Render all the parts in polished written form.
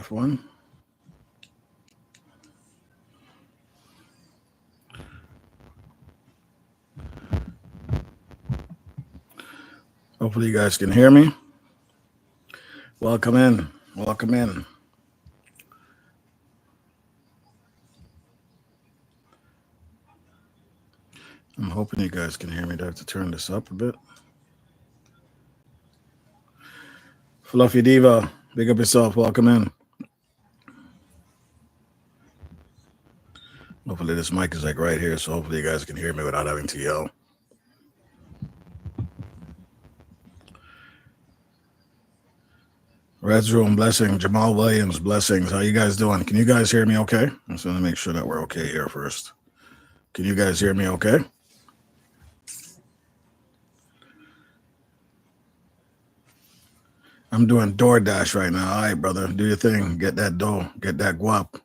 F1. Hopefully you guys can hear me. Welcome in. Welcome in. I'm hoping you guys can hear me. Do I have to turn this up a bit? Fluffy Diva, big up yourself. Welcome in. Hopefully this mic is like right here, so hopefully you guys can hear me without having to yell. Red's Room, blessing. Jamal Williams, blessings. How you guys doing? Can you guys hear me okay? I'm just going to make sure that we're okay here first. Can you guys hear me okay? I'm doing DoorDash right now. All right, brother. Do your thing. Get that dough. Get that guap.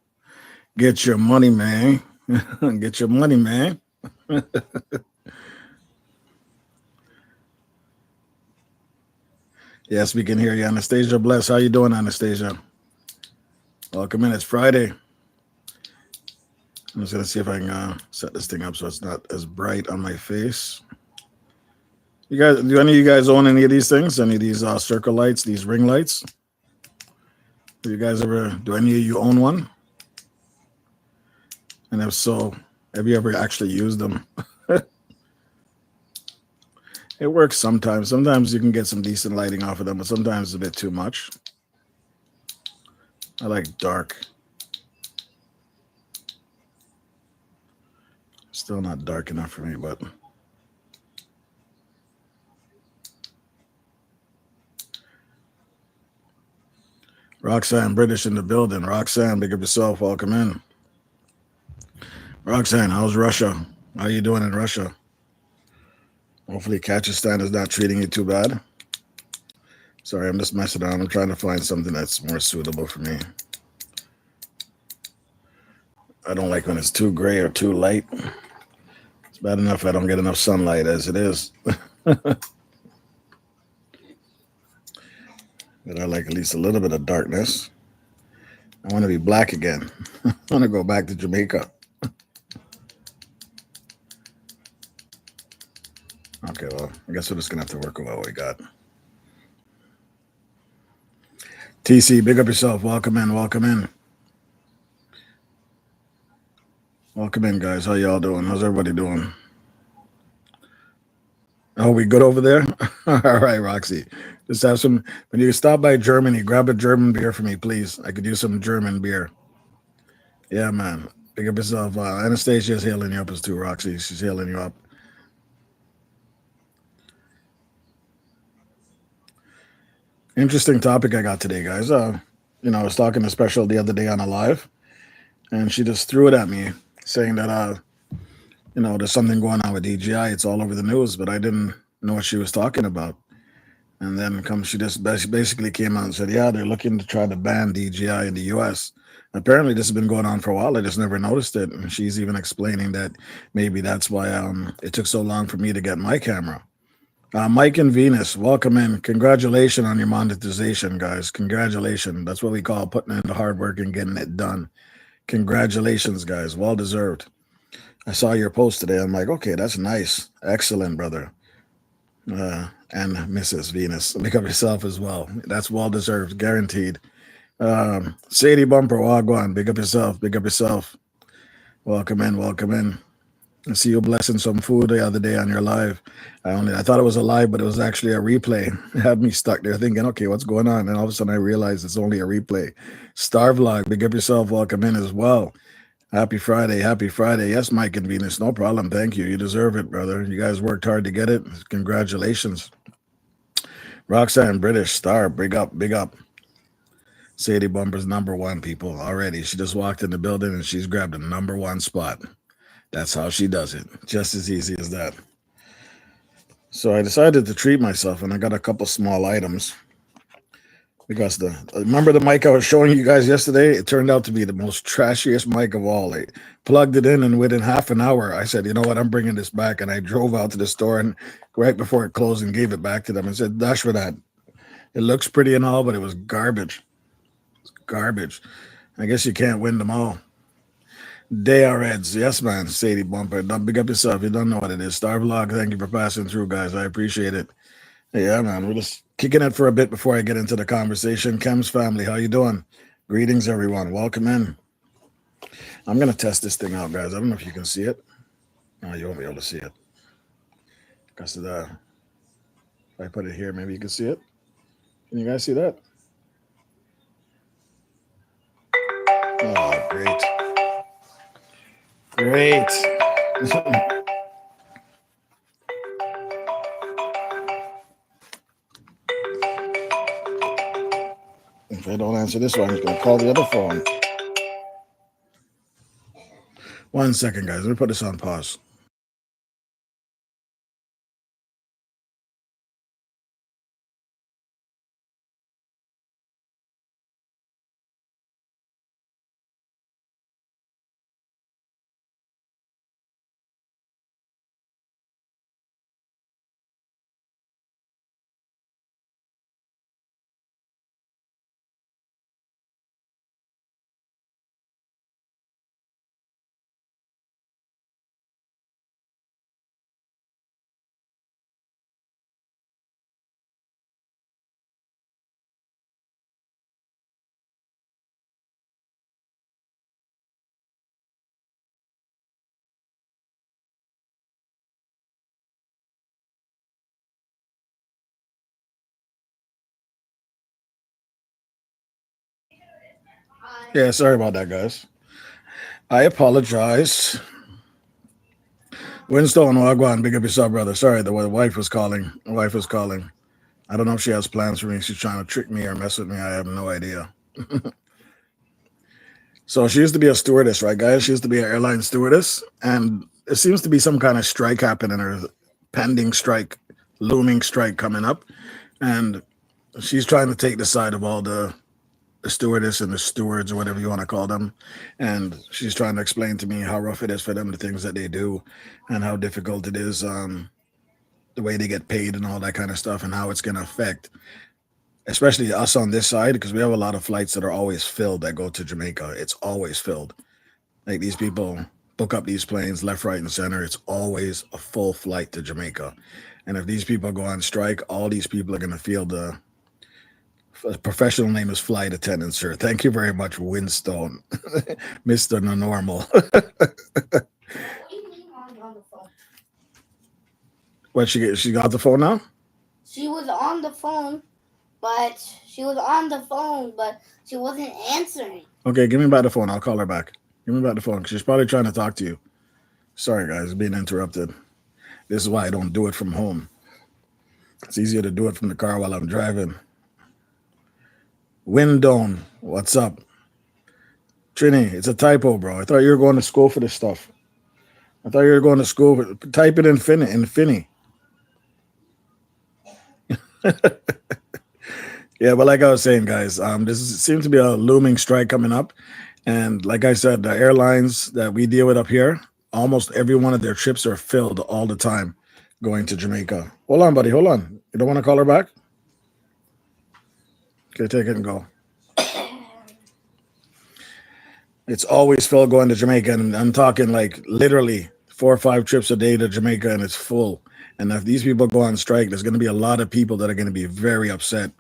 Get your money, man. Get your money, man. Yes, we can hear you. Anastasia, bless. How you doing, Anastasia? Welcome in. It's Friday. I'm just going to see if I can set this thing up so it's not as bright on my face. You guys, do any of you guys own any of these things? Any of these circle lights, these ring lights? Do you guys ever, do any of you own one? And if so, have you ever actually used them? It works sometimes. Sometimes you can get some decent lighting off of them, but sometimes it's a bit too much. I like dark. Still not dark enough for me, but Roxanne British in the building. Roxanne, big up yourself. Welcome in. Roxanne, how's Russia? How you doing in Russia? Hopefully Kyrgyzstan is not treating you too bad. Sorry, I'm just messing around. I'm trying to find something that's more suitable for me. I don't like when it's too gray or too light. It's bad enough I don't get enough sunlight as it is. But I like at least a little bit of darkness. I want to be black again. I want to go back to Jamaica. Okay, well, I guess we're just going to have to work with what we got. TC, big up yourself. Welcome in, welcome in. Welcome in, guys. How y'all doing? How's everybody doing? Oh, we good over there? All right, Roxy. Just have some, when you stop by Germany, grab a German beer for me, please. I could use some German beer. Yeah, man. Big up yourself. Anastasia is hailing you up as too, Roxy. She's hailing you up. Interesting topic I got today, guys. I was talking to Special the other day on a live, and she just threw it at me, saying that, there's something going on with DJI. It's all over the news, but I didn't know what she was talking about. And then she just basically came out and said, yeah, they're looking to try to ban DJI in the U.S. Apparently, this has been going on for a while. I just never noticed it. And she's even explaining that maybe that's why it took so long for me to get my camera. Mike and Venus, welcome in. Congratulations on your monetization, guys. Congratulations. That's what we call putting in the hard work and getting it done. Congratulations, guys. Well deserved. I saw your post today. I'm like, okay, that's nice. Excellent, brother. And Mrs. Venus, pick up yourself as well. That's well deserved, guaranteed. Sadie Bumper, Wagwan, big up yourself. Big up yourself. Welcome in. Welcome in. I see you blessing some food the other day on your live. I thought it was a live, but it was actually a replay. It had me stuck there thinking, okay, what's going on? And all of a sudden I realized it's only a replay. Star Vlog, big up yourself. Welcome in as well. Happy Friday. Happy Friday. Yes, Mike and Venus. No problem. Thank you. You deserve it, brother. You guys worked hard to get it. Congratulations. Roxanne British Star. Big up. Big up. Sadie Bumper's #1, people, already. She just walked in the building and she's grabbed a #1 spot. That's how she does it. Just as easy as that. So I decided to treat myself, and I got a couple small items. Because remember the mic I was showing you guys yesterday? It turned out to be the most trashiest mic of all. I plugged it in, and within half an hour, I said, you know what, I'm bringing this back. And I drove out to the store, and right before it closed, and gave it back to them and said, dash for that. It looks pretty and all, but it was garbage. garbage. I guess you can't win them all. They are Reds. Yes, man. Sadie Bumper. Don't big up yourself. You don't know what it is. Star Vlog, thank you for passing through, guys. I appreciate it. Yeah, man. We're just kicking it for a bit before I get into the conversation. Chem's family, how you doing? Greetings, everyone. Welcome in. I'm gonna test this thing out, guys. I don't know if you can see it. No, you won't be able to see it. Because if I put it here, maybe you can see it. Can you guys see that? Oh, great. Great. If I don't answer this one, I'm just gonna call the other phone. 1 second, guys. Let me put this on pause. Yeah, sorry about that, guys. I apologize. Winstone Wagwan, big up yourself, brother. Sorry, the wife was calling. The wife was calling. I don't know if she has plans for me. She's trying to trick me or mess with me. I have no idea. So she used to be a stewardess, right, guys? She used to be an airline stewardess, and there seems to be some kind of strike happening or pending strike, looming strike coming up, and she's trying to take the side of all the stewardess and the stewards or whatever you want to call them, and she's trying to explain to me how rough it is for them, the things that they do, and how difficult it is, the way they get paid and all that kind of stuff, and how it's going to affect especially us on this side because we have a lot of flights that are always filled that go to Jamaica. It's always filled. Like these people book up these planes left, right, and center. It's always a full flight to Jamaica. And if these people go on strike, all these people are going to feel the professional name is flight attendant, sir. Thank you very much, Winstone, Mr. No Normal. What she got the phone now? She was on the phone, but she wasn't answering. Okay, give me back the phone. I'll call her back. Give me back the phone. She's probably trying to talk to you. Sorry, guys, being interrupted. This is why I don't do it from home. It's easier to do it from the car while I'm driving. Windone, what's up? Trini, it's a typo, bro. I thought you were going to school for this stuff. I thought you were going to school. Type it in Finny. Yeah, but like I was saying, guys, seems to be a looming strike coming up, and like I said, the airlines that we deal with up here, almost every one of their trips are filled all the time, going to Jamaica. Hold on, buddy. Hold on. You don't want to call her back? Okay, take it and go. It's always filled going to Jamaica, and I'm talking like literally 4 or 5 trips a day to Jamaica, and it's full. And if these people go on strike, there's going to be a lot of people that are going to be very upset.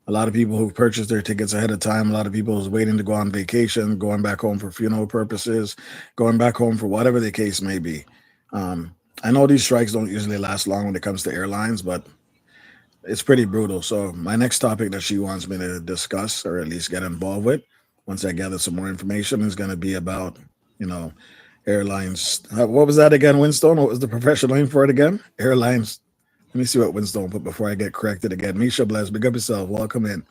A lot of people who purchased their tickets ahead of time, a lot of people who's waiting to go on vacation, going back home for funeral purposes, going back home for whatever the case may be. I know these strikes don't usually last long when it comes to airlines, but it's pretty brutal. So my next topic that she wants me to discuss or at least get involved with, once I gather some more information, is going to be about, you know, airlines. What was that again, Winstone? What was the professional name for it again? Airlines. Let me see what Winstone put before I get corrected again. Misha Bless, big up yourself. Welcome in.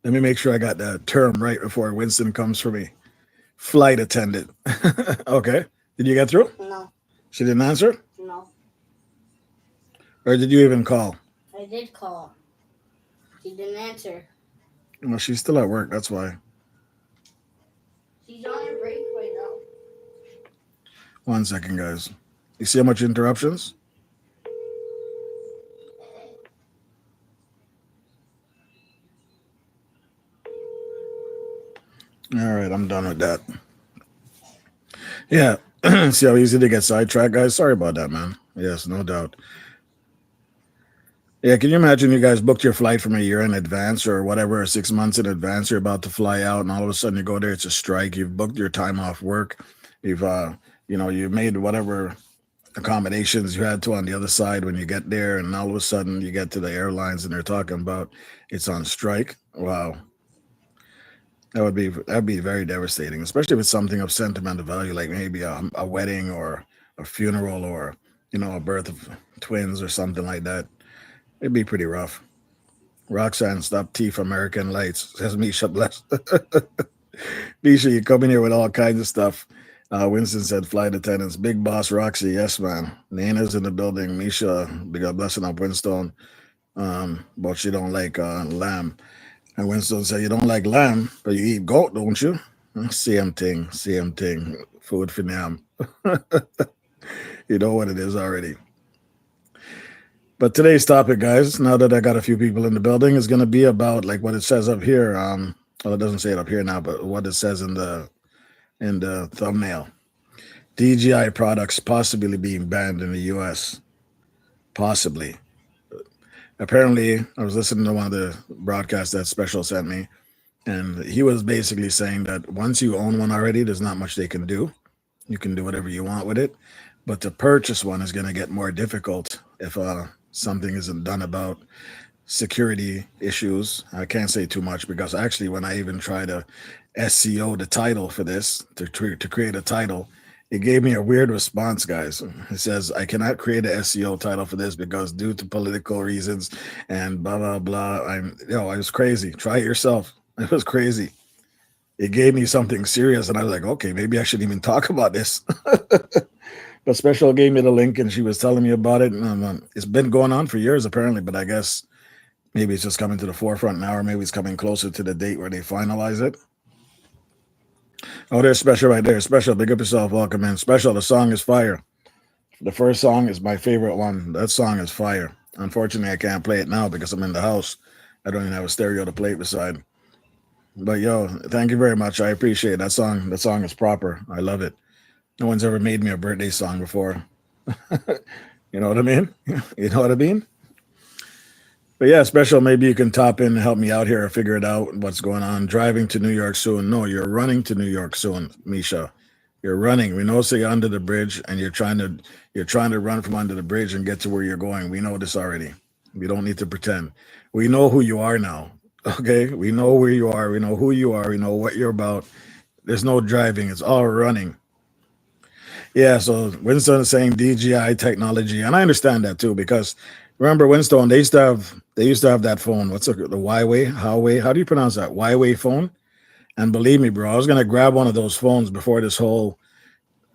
Let me make sure I got that term right before Winston comes for me. Flight attendant. Okay. Did you get through? No. She didn't answer? No. Or did you even call? I did call. She didn't answer. Well, she's still at work. That's why. She's on her break right now. 1 second, guys. You see how much interruptions? All right, I'm done with that. Yeah. See how easy they get sidetracked, guys? Sorry about that, man. Yes, no doubt. Yeah, can you imagine you guys booked your flight from a year in advance or whatever, or 6 months in advance? You're about to fly out, and all of a sudden you go there, it's a strike. You've booked your time off work. You've, you made whatever accommodations you had to on the other side when you get there, and all of a sudden you get to the airlines and they're talking about it's on strike. Wow, that'd be very devastating, especially if it's something of sentimental value, like maybe a wedding or a funeral or a birth of twins or something like that. It'd be pretty rough. Roxanne, stop thief American lights. Says Misha bless. Misha, you come in here with all kinds of stuff. Winston said, flight attendants. Big boss Roxy, yes, man. Nana's in the building. Misha, big up blessing up Winston. But she don't like lamb. And Winston said, you don't like lamb, but you eat goat, don't you? Same thing, same thing. Food for them. You know what it is already. But today's topic, guys, now that I got a few people in the building, is going to be about like what it says up here. Well, it doesn't say it up here now, but what it says in the thumbnail. DJI products possibly being banned in the U.S. Possibly. Apparently, I was listening to one of the broadcasts that Special sent me, and he was basically saying that once you own one already, there's not much they can do. You can do whatever you want with it, but to purchase one is going to get more difficult if something isn't done about security issues. I can't say too much because actually, when I even tried to SEO the title for this to create a title, it gave me a weird response, guys. It says I cannot create an SEO title for this because due to political reasons and blah blah blah. I was crazy. Try it yourself. It was crazy. It gave me something serious, and I was like, okay, maybe I shouldn't even talk about this. But Special gave me the link, and she was telling me about it. And it's been going on for years, apparently, but I guess maybe it's just coming to the forefront now, or maybe it's coming closer to the date where they finalize it. Oh, there's Special right there. Special, big up yourself. Welcome in. Special, the song is fire. The first song is my favorite one. That song is fire. Unfortunately, I can't play it now because I'm in the house. I don't even have a stereo to play it beside. But yo, thank you very much. I appreciate it. That song. That song is proper. I love it. No one's ever made me a birthday song before. You know what I mean? You know what I mean? But yeah, Special, maybe you can top in and help me out here or figure it out what's going on. Driving to New York soon. No, you're running to New York soon, Misha. You're running. We know, say you're under the bridge and you're trying to run from under the bridge and get to where you're going. We know this already. We don't need to pretend. We know who you are now. Okay? We know where you are. We know who you are. We know what you're about. There's no driving. It's all running. Yeah, so Winston is saying DJI technology, and I understand that too because remember Winston, they used to have that phone. What's the Huawei? Huawei? How do you pronounce that? Huawei phone? And believe me, bro, I was gonna grab one of those phones before this whole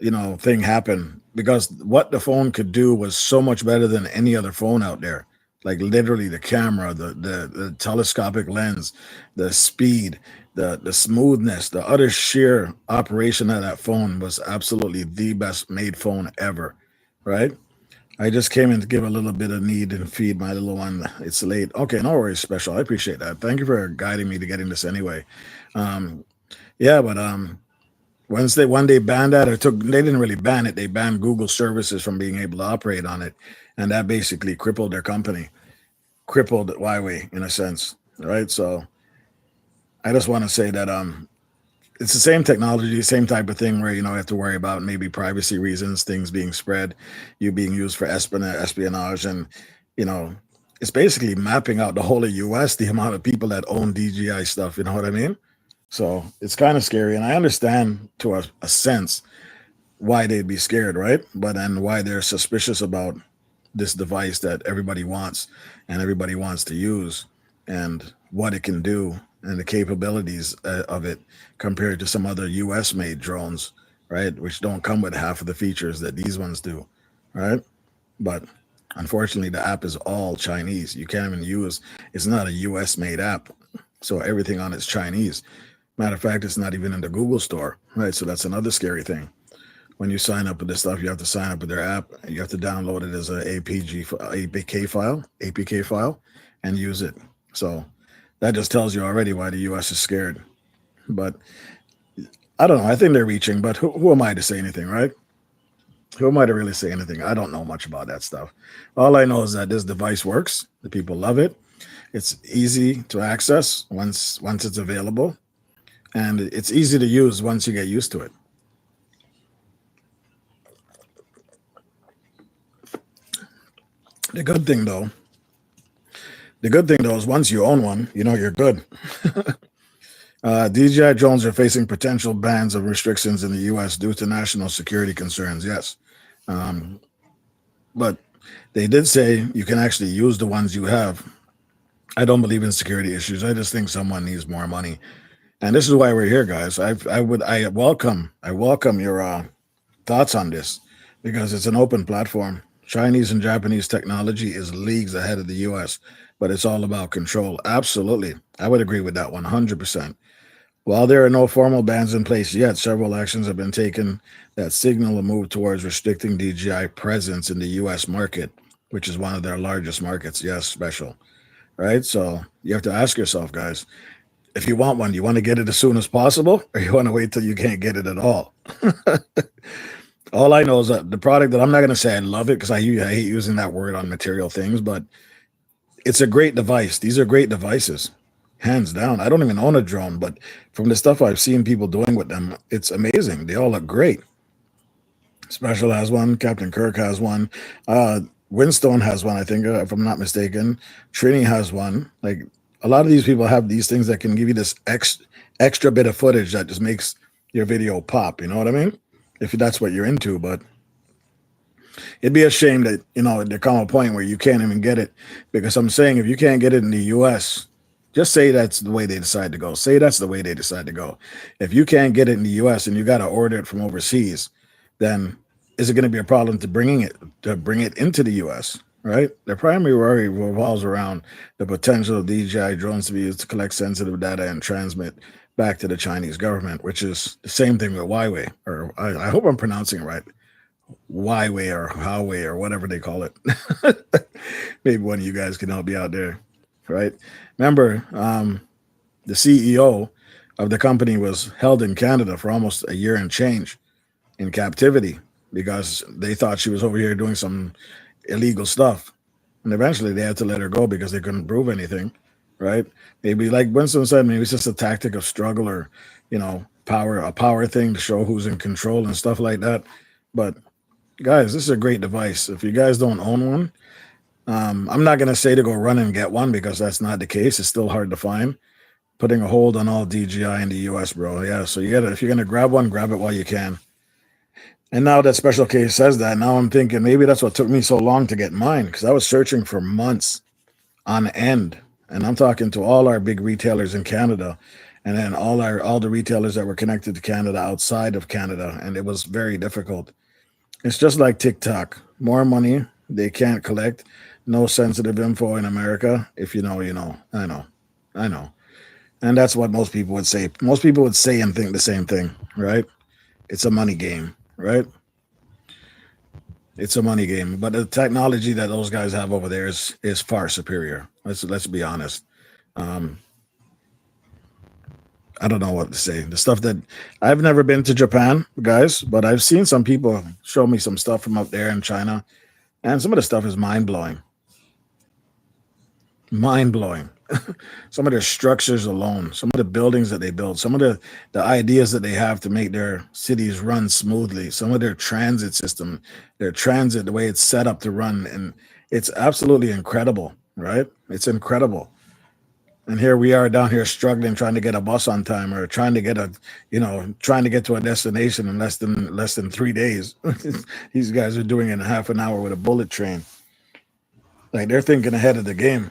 thing happened because what the phone could do was so much better than any other phone out there. Like literally the camera, the telescopic lens, the speed, the smoothness, the utter sheer operation of that phone was absolutely the best made phone ever. Right? I just came in to give a little bit of need and feed my little one. It's late. Okay, no worries, Special. I appreciate that. Thank you for guiding me to getting this anyway. Um, yeah, but Wednesday, one day banned that, or they didn't really ban it. They banned Google services from being able to operate on it, and that basically crippled their company, crippled Huawei in a sense, right? So I just want to say that it's the same technology, same type of thing where you have to worry about maybe privacy reasons, things being spread, you being used for espionage, and you know, it's basically mapping out the whole of U.S. the amount of people that own DJI stuff. You know what I mean? So it's kind of scary, and I understand to a sense why they'd be scared, right? But and why they're suspicious about this device that everybody wants and everybody wants to use, and what it can do and the capabilities of it compared to some other U.S. made drones, right? Which don't come with half of the features that these ones do, right? But unfortunately, the app is all Chinese. You can't even use. It's not a U.S. made app, so everything on it's Chinese. Matter of fact, it's not even in the Google store, right? So that's another scary thing. When you sign up with this stuff, you have to sign up with their app. You have to download it as a APK file, and use it. So that just tells you already why the U.S. is scared. But I don't know. I think they're reaching, but who am I to say anything, right? Who am I to really say anything? I don't know much about that stuff. All I know is that this device works. The people love it. It's easy to access once it's available, and it's easy to use once you get used to it. The good thing though, the good thing though is once you own one, you know you're good. DJI drones are facing potential bans and restrictions in the U.S. due to national security concerns. Yes, um, but they did say you can actually use the ones you have. I don't believe in security issues. I just think someone needs more money, and this is why we're here, guys. I welcome your thoughts on this because it's an open platform. Chinese and Japanese technology is leagues ahead of the US, but it's all about control. Absolutely. I would agree with that 100%. While there are no formal bans in place yet, several actions have been taken that signal a move towards restricting DJI presence in the US market, which is one of their largest markets. Yes, special. Right? So you have to ask yourself, guys, if you want one, you want to get it as soon as possible, or you want to wait till you can't get it at all? All I know is that the product that I'm not going to say I love it because I hate using that word on material things, but it's a great device. These are great devices, hands down. I don't even own a drone, but from the stuff I've seen people doing with them, it's amazing. They all look great. Special has one. Captain Kirk has one. Winstone has one, I think, if I'm not mistaken. Trini has one. Like a lot of these people have these things that can give you this extra bit of footage that just makes your video pop. You know what I mean? If that's what you're into, but it'd be a shame that there come a point where you can't even get it because I'm saying if you can't get it in the U.S., just say that's the way they decide to go. Say that's the way they decide to go. If you can't get it in the U.S. and you got to order it from overseas, then is it going to be a problem to bring it into the U.S.? Right? Their primary worry revolves around the potential of DJI drones to be used to collect sensitive data and transmit back to the Chinese government, which is the same thing with Huawei, or I hope I'm pronouncing it right. Huawei or Huawei or whatever they call it. Maybe one of you guys can help me out there, right? Remember, the CEO of the company was held in Canada for almost a year and change in captivity because they thought she was over here doing some illegal stuff. And eventually they had to let her go because they couldn't prove anything, right? Maybe like Winston said, maybe it's just a tactic of struggle or, a power thing to show who's in control and stuff like that. But guys, this is a great device. If you guys don't own one, I'm not going to say to go run and get one because that's not the case. It's still hard to find. Putting a hold on all DJI in the US, bro. Yeah, so if you're going to grab one, grab it while you can. And now that special case says that, now I'm thinking maybe that's what took me so long to get mine because I was searching for months on end. And I'm talking to all our big retailers in Canada and then all the retailers that were connected to Canada outside of Canada. And it was very difficult. It's just like TikTok. More money they can't collect. No sensitive info in America. If you know, you know. I know. I know. And that's what most people would say. Most people would say and think the same thing, right? It's a money game, right? It's a money game. But the technology that those guys have over there is far superior. Let's be honest. Um, I don't know what to say. The stuff that I've never been to Japan, guys, but I've seen some people show me some stuff from up there in China, and some of the stuff is mind blowing. Mind blowing. Some of their structures alone, some of the buildings that they build, some of the ideas that they have to make their cities run smoothly, some of their transit system, their transit, the way it's set up to run, and it's absolutely incredible, right? It's incredible. And here we are down here struggling, trying to get a bus on time or trying to get to a destination in less than 3 days. These guys are doing it in half an hour with a bullet train. Like they're thinking ahead of the game.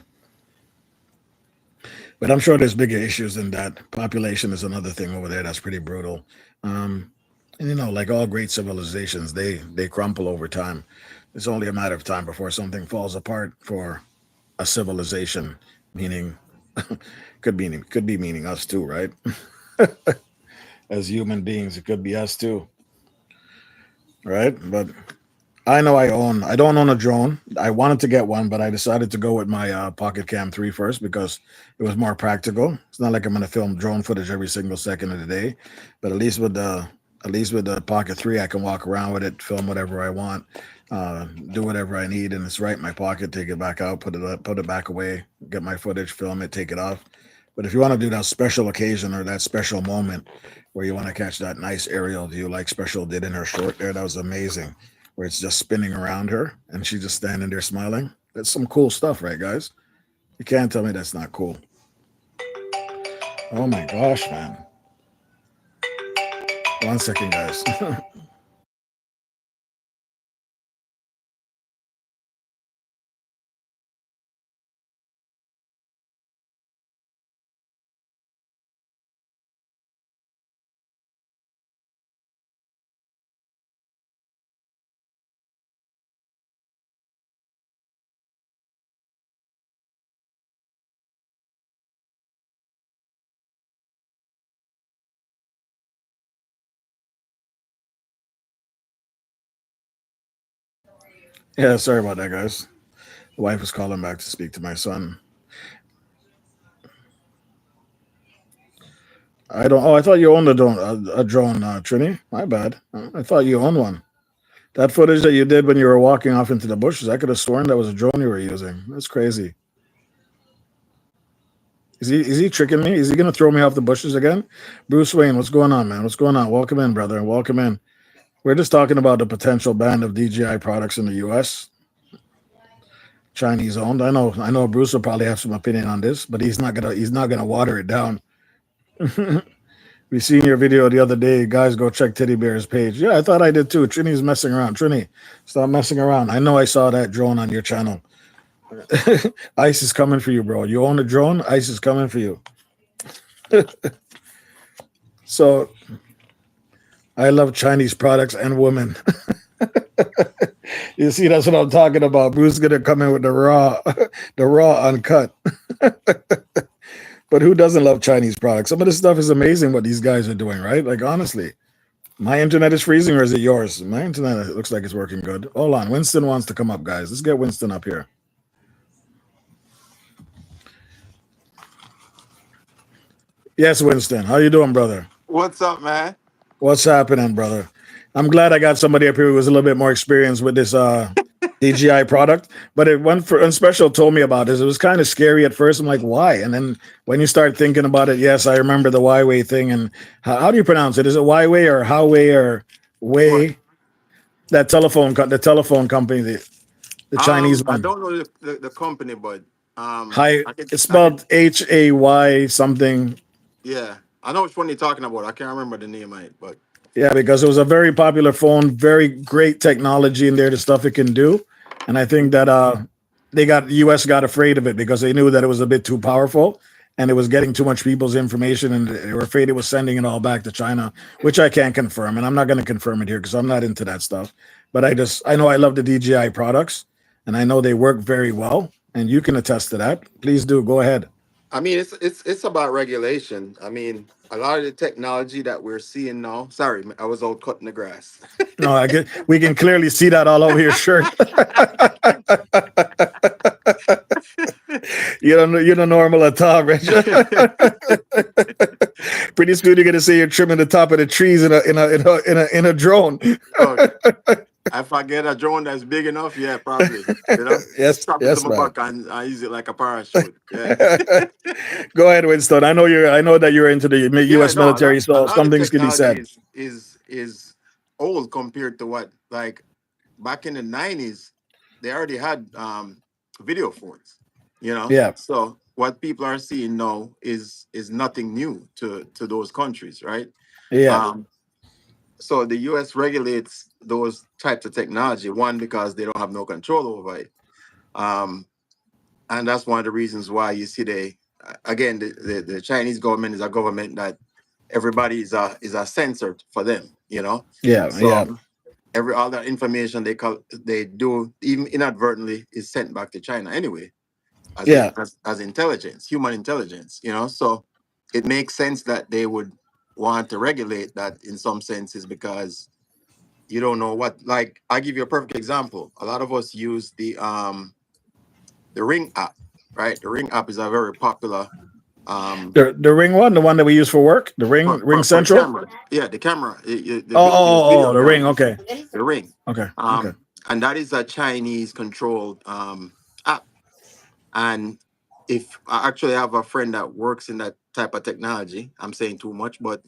But I'm sure there's bigger issues than that. Population is another thing over there that's pretty brutal. Um, and like all great civilizations, they crumple over time. It's only a matter of time before something falls apart for a civilization, meaning could be meaning us too, right? As human beings, it could be us too, right? But I know I don't own a drone. I wanted to get one, but I decided to go with my Pocket Cam 3 first because it was more practical. It's not like I'm going to film drone footage every single second of the day, but at least with the Pocket 3, I can walk around with it, film whatever I want, do whatever I need, and it's right in my pocket. Take it back out, put it back away, get my footage, film it, take it off. But if you want to do that special occasion or that special moment where you want to catch that nice aerial view, like Special did in her short there, that was amazing. Where it's just spinning around her and she's just standing there smiling. That's some cool stuff, right, guys? You can't tell me that's not cool. Oh my gosh, man. 1 second, guys. Yeah, sorry about that, guys. The wife was calling back to speak to my son. I don't. Oh, I thought you owned a drone, Trini. My bad. I thought you owned one. That footage that you did when you were walking off into the bushes, I could have sworn that was a drone you were using. That's crazy. Is he tricking me? Is he gonna throw me off the bushes again? Bruce Wayne, what's going on, man? What's going on? Welcome in, brother. Welcome in. We're just talking about the potential ban of DJI products in the US, Chinese owned. I know Bruce will probably have some opinion on this, but he's not gonna water it down. We seen your video the other day. Guys, go check Teddy Bear's page. Yeah, I thought I did too. Trini's messing around. Trini, stop messing around. I know I saw that drone on your channel. Ice is coming for you, bro. You own a drone, ice is coming for you. So I love Chinese products and women. You see, that's what I'm talking about. Bruce gonna come in with the raw uncut. But who doesn't love Chinese products? Some of this stuff is amazing what these guys are doing, right? Like honestly, my internet is freezing or is it yours? My internet looks like it's working good. Hold on, Winston wants to come up, guys. Let's get Winston up here. Yes, Winston. How you doing, brother? What's up, man? What's happening, brother? I'm glad I got somebody up here who was a little bit more experienced with this DJI product. But it went for and Special told me about this. It was kind of scary at first. I'm like, why? And then when you start thinking about it, yes, I remember the Huawei thing. And how do you pronounce it? Is it Huawei or Huawei or What? Way? The telephone company, the Chinese I one. don't know the company, but Hi, I can it's I can spelled Hay something. yeah, I know which one you're talking about. I can't remember the name of it, but Yeah, because it was a very popular phone, very great technology in there, the stuff it can do. And I think that the US got afraid of it because they knew that it was a bit too powerful and it was getting too much people's information and they were afraid it was sending it all back to China, which I can't confirm. And I'm not going to confirm it here because I'm not into that stuff. But I know I love the DJI products and I know they work very well. And you can attest to that. Please do go ahead. I mean it's about regulation. I mean, a lot of the technology that we're seeing now. Sorry, I was out cutting the grass. No, I get we can clearly see that all over your shirt. You don't normal at all, Rich. Pretty soon you're gonna see you're trimming the top of the trees in a drone. Oh, if I get a drone that's big enough, yeah, probably. Yes, Strap it to yes, my man. back and I use it like a parachute. Yeah. Go ahead, Winston. I know that you're into the Yeah, U.S. no, military, a so lot some of things can be technology said. is old compared to what like back in the 90s they already had video phones, Yeah, so what people are seeing now is nothing new to those countries, right? yeah, um so the US regulates those types of technology, one because they don't have no control over it. um and that's one of the reasons why you see again the Chinese government is a government that everybody is a censored for them, yeah, yeah, so every all that information they do even inadvertently is sent back to China anyway yeah, as intelligence, human intelligence, so it makes sense that they would want to regulate that in some senses because you don't know what. Like, I give you a perfect example. A lot of us use the Ring app, right? The Ring app is a very popular The Ring one, the one that we use for work, the Ring for the Central. camera. Yeah, the camera, the Oh, video the Ring. camera, Okay, the Ring. okay, okay. And that is a Chinese controlled app. And if I actually have a friend that works in that type of technology, I'm saying too much, but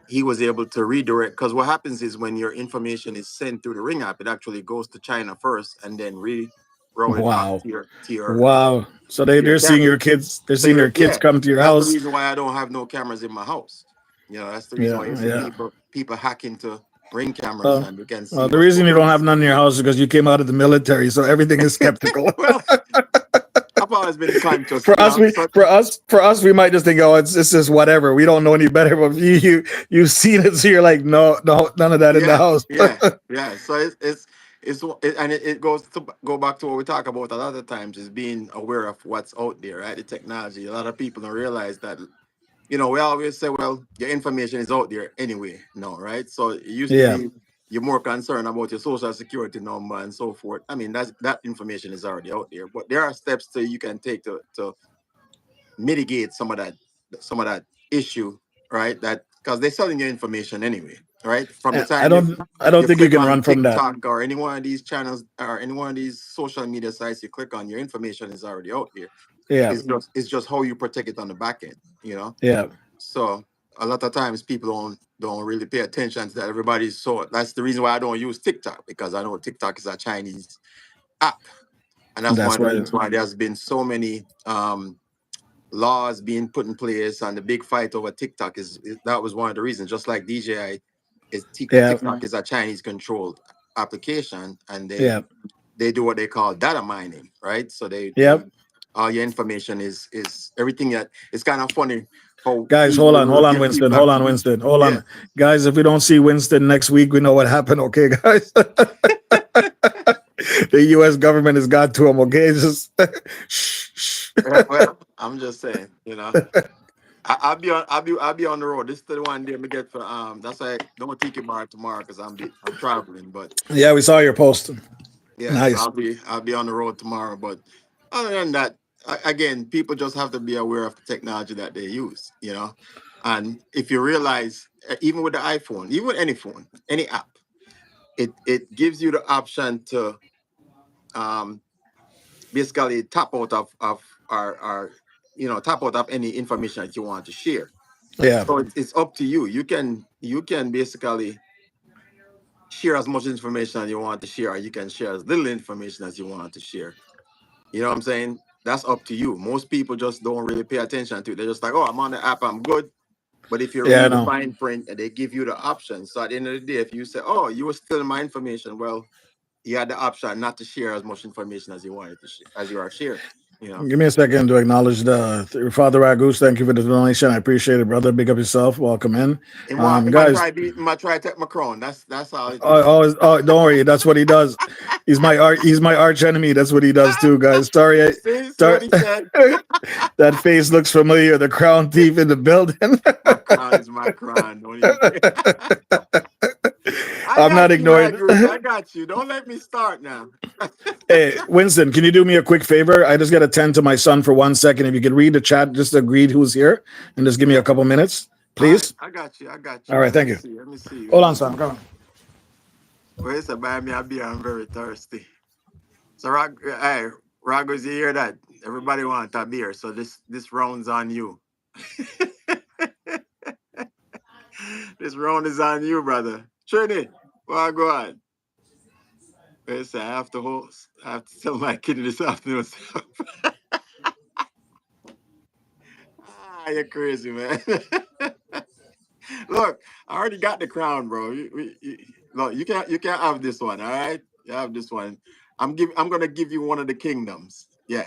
he was able to redirect, because what happens is when your information is sent through the Ring app, it actually goes to China first and then route it back Wow, to wow. So your they're seeing camera. your kids. They're So seeing their kids yeah, come to your that's the house. reason why I don't have no cameras in my house. That's the reason why you Yeah, see yeah. people hack into Ring cameras Well, and you can see well, the what's reason going you don't on. have none in your house is because you came out of the military, so everything is skeptical. Well, I've always been conscious, For us, so we might just think, oh, it's just whatever. We don't know any better. But you've seen it, so you're like, no, no, none of that in the yeah, house. yeah. So and it goes to go back to what we talk about a lot of times, is being aware of what's out there, right? The technology. A lot of people don't realize that. We always say, well, your information is out there anyway. No, right? So it used to Yeah, be you're more concerned about your social security number and so forth. I mean, that information is already out there, but there are steps you can take to mitigate some of that issue, right? That because they're selling your information anyway, right? From the and I time you don't, I don't you think you click can on run from that. TikTok or any one of these channels or any one of these social media sites you click on, your information is already out there. Yeah, It's just how you protect it on the back end. yeah, So a lot of times people don't really pay attention to that. That's the reason why I don't use TikTok, because I know TikTok is a Chinese app, and that's one that's of the why. reasons why there's been so many laws being put in place, and the big fight over TikTok that was one of the reasons. Just like DJI Yeah, TikTok is a Chinese controlled application, and yeah, they do what they call data mining, right? So yeah. all your information is everything. That It's kind of funny how Guys, easily hold on, get Winston, people hold have on, to. Winston, hold Yeah. on, guys. If we don't see Winston next week, we know what happened. Okay, guys. The U.S. government has got to him. Okay, just shh, shh. Well, I'm just saying, I'll be on the road. This is the one day me get for That's why I don't take it bar tomorrow, because I'm traveling. But Yeah, we saw your post. yeah, so Nice. I'll be on the road tomorrow. But other than that, again, people just have to be aware of the technology that they use. And if you realize, even with the iPhone, even with any phone, any app, it gives you the option to um basically tap out of our tap out of any information that you want to share. Yeah, So it's up to you. You can basically share as much information as you want to share, or you can share as little information as you want to share. You know what I'm saying? That's up to you. Most people just don't really pay attention to it. They're just like, oh, I'm on the app, I'm good. But if you yeah, I read the know. fine print and they give you the option, so at the end of the day, if you say, oh, you were stealing my information, well, you had the option not to share as much information as you wanted to share, as you are sharing. You know. Give me a second to acknowledge Father Ragus. Thank you for the donation. I appreciate it, brother. Big up yourself. Welcome in, It might guys. try beat, might try to take my crown. That's all it is. Oh, don't worry. That's what he does. He's my arch enemy. That's what he does too, guys. Sorry, See sorry. what he said? That face looks familiar. The crown thief in the building. My crown is my crown. Don't even. I I'm not got you, ignoring. Ragus. I got you. Don't let me start now. Hey, Winston, can you do me a quick favor? I just got to tend to my son for 1 second. If you could read the chat, just to greet who's here, and just give me a Yeah. couple minutes, All right. please. I got you. I got All you. right, Let thank me you. see. Let me see. Hold on, son. Come on. Where's the buy me a beer? I'm very thirsty. So, hey, Ragus, you hear that? Everybody wants a beer. So this round's on you. This round is on you, brother. Trini, well, go on. Listen, I have to tell my kid this afternoon. You're crazy, man. Look, I already got the crown, bro. Look, you can't have this one, all right? You have this one. I'm gonna give you one of the kingdoms. Yeah.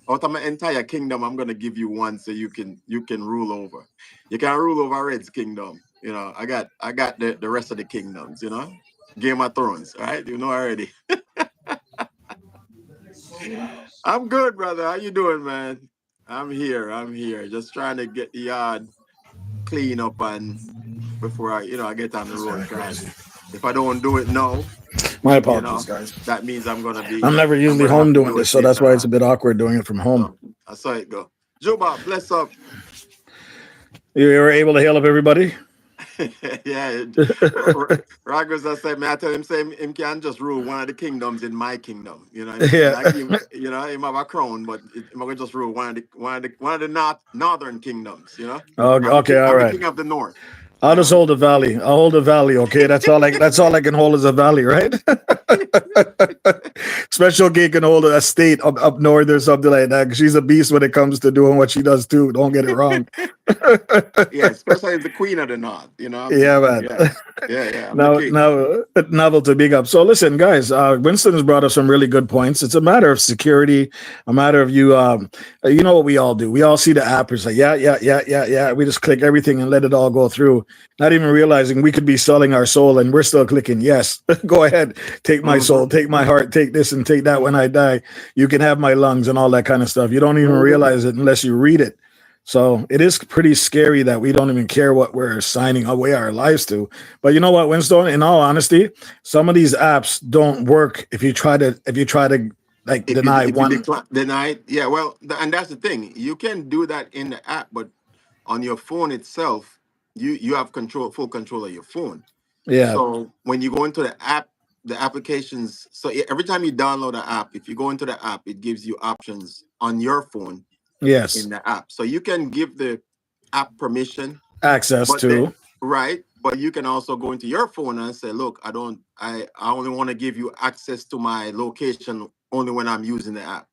Out of my entire kingdom, I'm gonna give you one so you can rule over. You can rule over Red's kingdom. I got the rest of the kingdoms. Game of Thrones, all right? You know already. I'm good, brother. How you doing, man? I'm here. I'm here. Just trying to get the yard clean up and before I get on the That's road. very Cause crazy. If I don't do it now, My you apologies, know, guys. that means I'm never usually gonna have home to doing do this, it so that's later why it's a on. bit awkward doing it from home. So that's how it go. Juba, bless up. You were able to hail up everybody? Yeah, Ragos, I say, man, I tell him, say him can just rule one of the kingdoms in my kingdom. You know, Yeah. like him, you know, him have a crown, but I'm gonna just rule one of the northern kingdoms. You know, Okay, all I'm the right. king of the north. I'll just hold the valley. I'll hold the valley, okay? That's all I can hold is a valley, right? Special K can hold a state up north or something like that. 'Cause she's a beast when it comes to doing what she does too. Don't get it wrong. Yeah, especially as the queen of the north. You know, Yeah, man. yeah. I'm the Now, king. novel to big up. So listen, guys, Winston has brought up some really good points. It's a matter of security, a matter of you. You know what we all do? We all see the app. It's like, yeah. We just click everything and let it all go through, not even realizing we could be selling our soul, and we're still clicking yes. Go ahead, take my soul, take my heart, take this and take that. When I die, you can have my lungs and all that kind of stuff. You don't even realize it unless you read it. So it is pretty scary that we don't even care what we're signing away our lives to. But you know what, Winston? In all honesty, some of these apps don't work if you try to like deny If you one. deny it, yeah. Well, and that's the thing. You can do that in the app, but on your phone itself, you have full control of your phone. Yeah. So when you go into the app, the applications. So every time you download an app, if you go into the app, it gives you options on your phone Yes. in the app. So you can give the app permission, Access but then to. right, but you can also go into your phone and say, look, I only want to give you access to my location only when I'm using the app.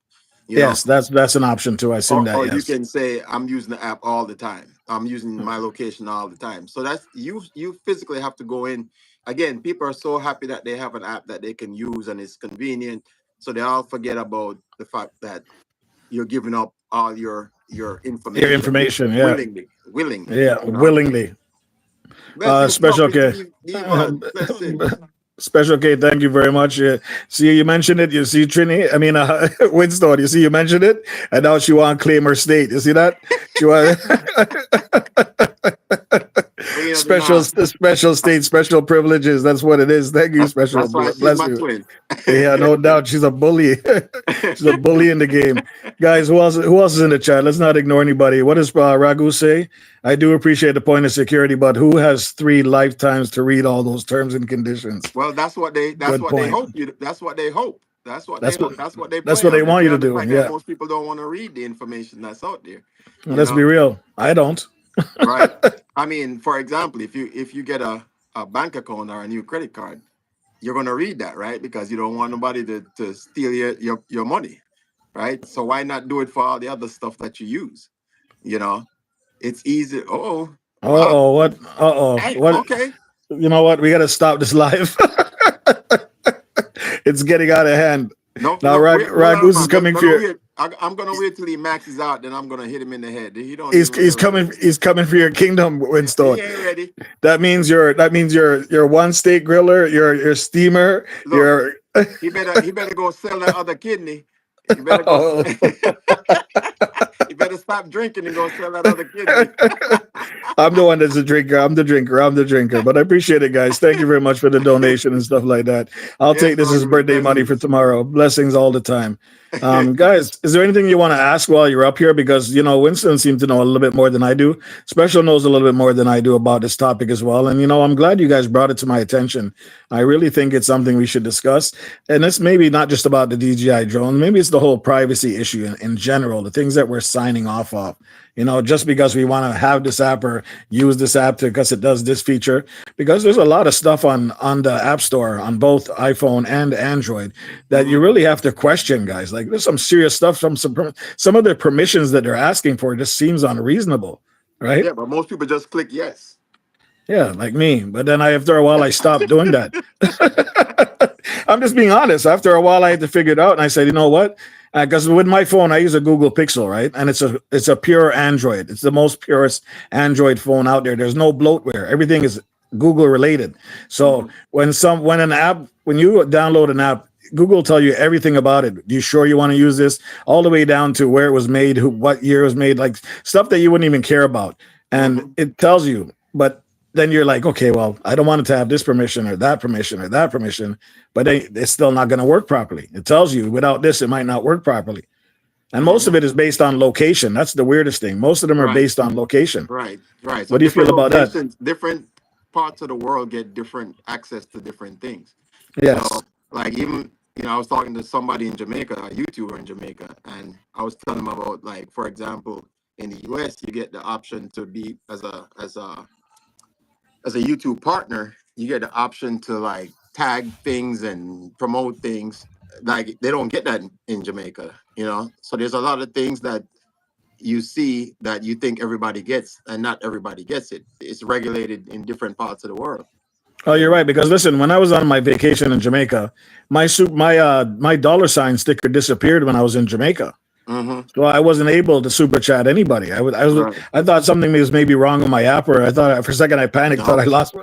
You know, Yes, that's an option too. I seen that. or you Yes. can say I'm using the app all the time. I'm using my location all the time. So that's you physically have to go in. Again, people are so happy that they have an app that they can use and it's convenient. So they all forget about the fact that you're giving up all your Your information information. Yeah. willingly, Yeah. you know. Willingly. Bless you, Special Fluffy K. Diva. Blessings. Special K, thank you very much. See, you mentioned it. You see, Trini. I mean, Winston. You see, you mentioned it, and now she want to claim her state. You see that? She want Queen of the North. special state, special privileges. That's what it is. Thank you, special. That's why she's Bless my you. twin. Yeah, no doubt. She's a bully. She's a bully in the game. Guys, who else? Who else is in the chat? Let's not ignore anybody. What does Raghu say? I do appreciate the point of security, but who has 3 lifetimes to read all those terms and conditions? Well, that's what they Good point. hope you. That's what they hope. That's what That's what they that's play what they on. They want play you to on the do. fact that Yeah. most people don't want to read the information that's out there. Well, You let's be know, real. I don't. right? I mean, for example, if you get a bank account or a new credit card, you're gonna read that, right? Because you don't want nobody to steal your money, right? So why not do it for all the other stuff that you use? You know, it's easy. Oh, wow. What? Hey, What? okay. You know what? We got to stop this live. It's getting out of hand. No, Now, wait, hold on, Ragus is man. coming for Gonna your. wait. I'm gonna wait till he maxes out, then I'm gonna hit him in the head. He don't He's even realize coming. it. He's coming for your kingdom, He Winston. ain't ready. That means your one steak griller, your steamer, Look, your. he better go sell that other kidney. He better go. Oh. He better stop drinking and go sell that other kidney. I'm the one that's a drinker. I'm the drinker. I'm the drinker. But I appreciate it, guys. Thank you very much for the donation and stuff like that. I'll take Yes, this as Margaret, birthday money for blessings. tomorrow. Blessings all the time. Guys, is there anything you want to ask while you're up here? Because, Winston seemed to know a little bit more than I do. Special knows a little bit more than I do about this topic as well. And, I'm glad you guys brought it to my attention. I really think it's something we should discuss. And it's maybe not just about the DJI drone. Maybe it's the whole privacy issue in general, the things that we're signing off of. Just because we want to have this app or use this app because it does this feature, because there's a lot of stuff on the App Store on both iPhone and Android that you really have to question, guys. Like there's some serious stuff from some of the permissions that they're asking for just seems unreasonable, right? Yeah, but most people just click yes. Yeah, like me. But then after a while, I stopped doing that. I'm just being honest. After a while, I had to figure it out, and I said, you know what? Because with my phone, I use a Google Pixel, right? And it's a pure Android. It's the most purest Android phone out there. There's no bloatware. Everything is Google related. So when you download an app, Google will tell you everything about it. You sure you want to use this? All the way down to where it was made, what year it was made, like stuff that you wouldn't even care about. And it tells you. But then you're like, okay, well, I don't want it to have this permission or that permission or that permission, but it's still not going to work properly. It tells you without this, it might not work properly. And most of it is based on location. That's the weirdest thing. Most of them are Right. based on location. Right. Right. So What do you feel different about that? locations, different parts of the world get different access to different things. Yes. So, like, even, I was talking to somebody in Jamaica, a YouTuber in Jamaica, and I was telling them about, like, for example, in the US, you get the option to be as a YouTube partner, you get the option to like tag things and promote things. Like they don't get that in Jamaica, So there's a lot of things that you see that you think everybody gets, and not everybody gets it. It's regulated in different parts of the world. Oh, you're right. Because listen, when I was on my vacation in Jamaica, my dollar sign sticker disappeared when I was in Jamaica. Mm-hmm. So I wasn't able to super chat anybody. Right. I thought something was maybe wrong on my app, or I thought for a second I panicked, thought I lost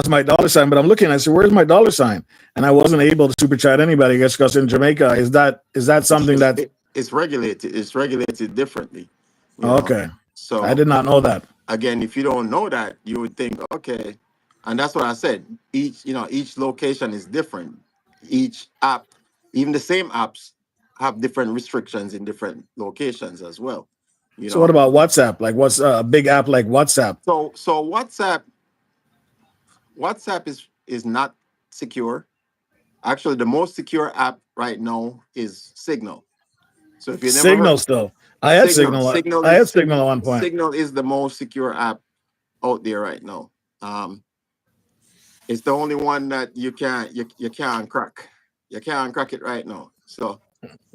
my dollar sign. But I'm looking, I said, "Where's my dollar sign?" And I wasn't able to super chat anybody. I guess because in Jamaica, is that something that it's regulated? It's regulated differently. Okay. So I did not know that. Again, if you don't know that, you would think, okay, and that's what I said. Each location is different. Each app, even the same apps, have different restrictions in different locations as well. So what about WhatsApp? Like, what's a big app like WhatsApp? So WhatsApp is not secure. Actually, the most secure app right now is Signal. So if you never Signal, heard, still, I had Signal. I had Signal at one point. Signal is the most secure app out there right now. It's the only one that you can't crack. You can't crack it right now. So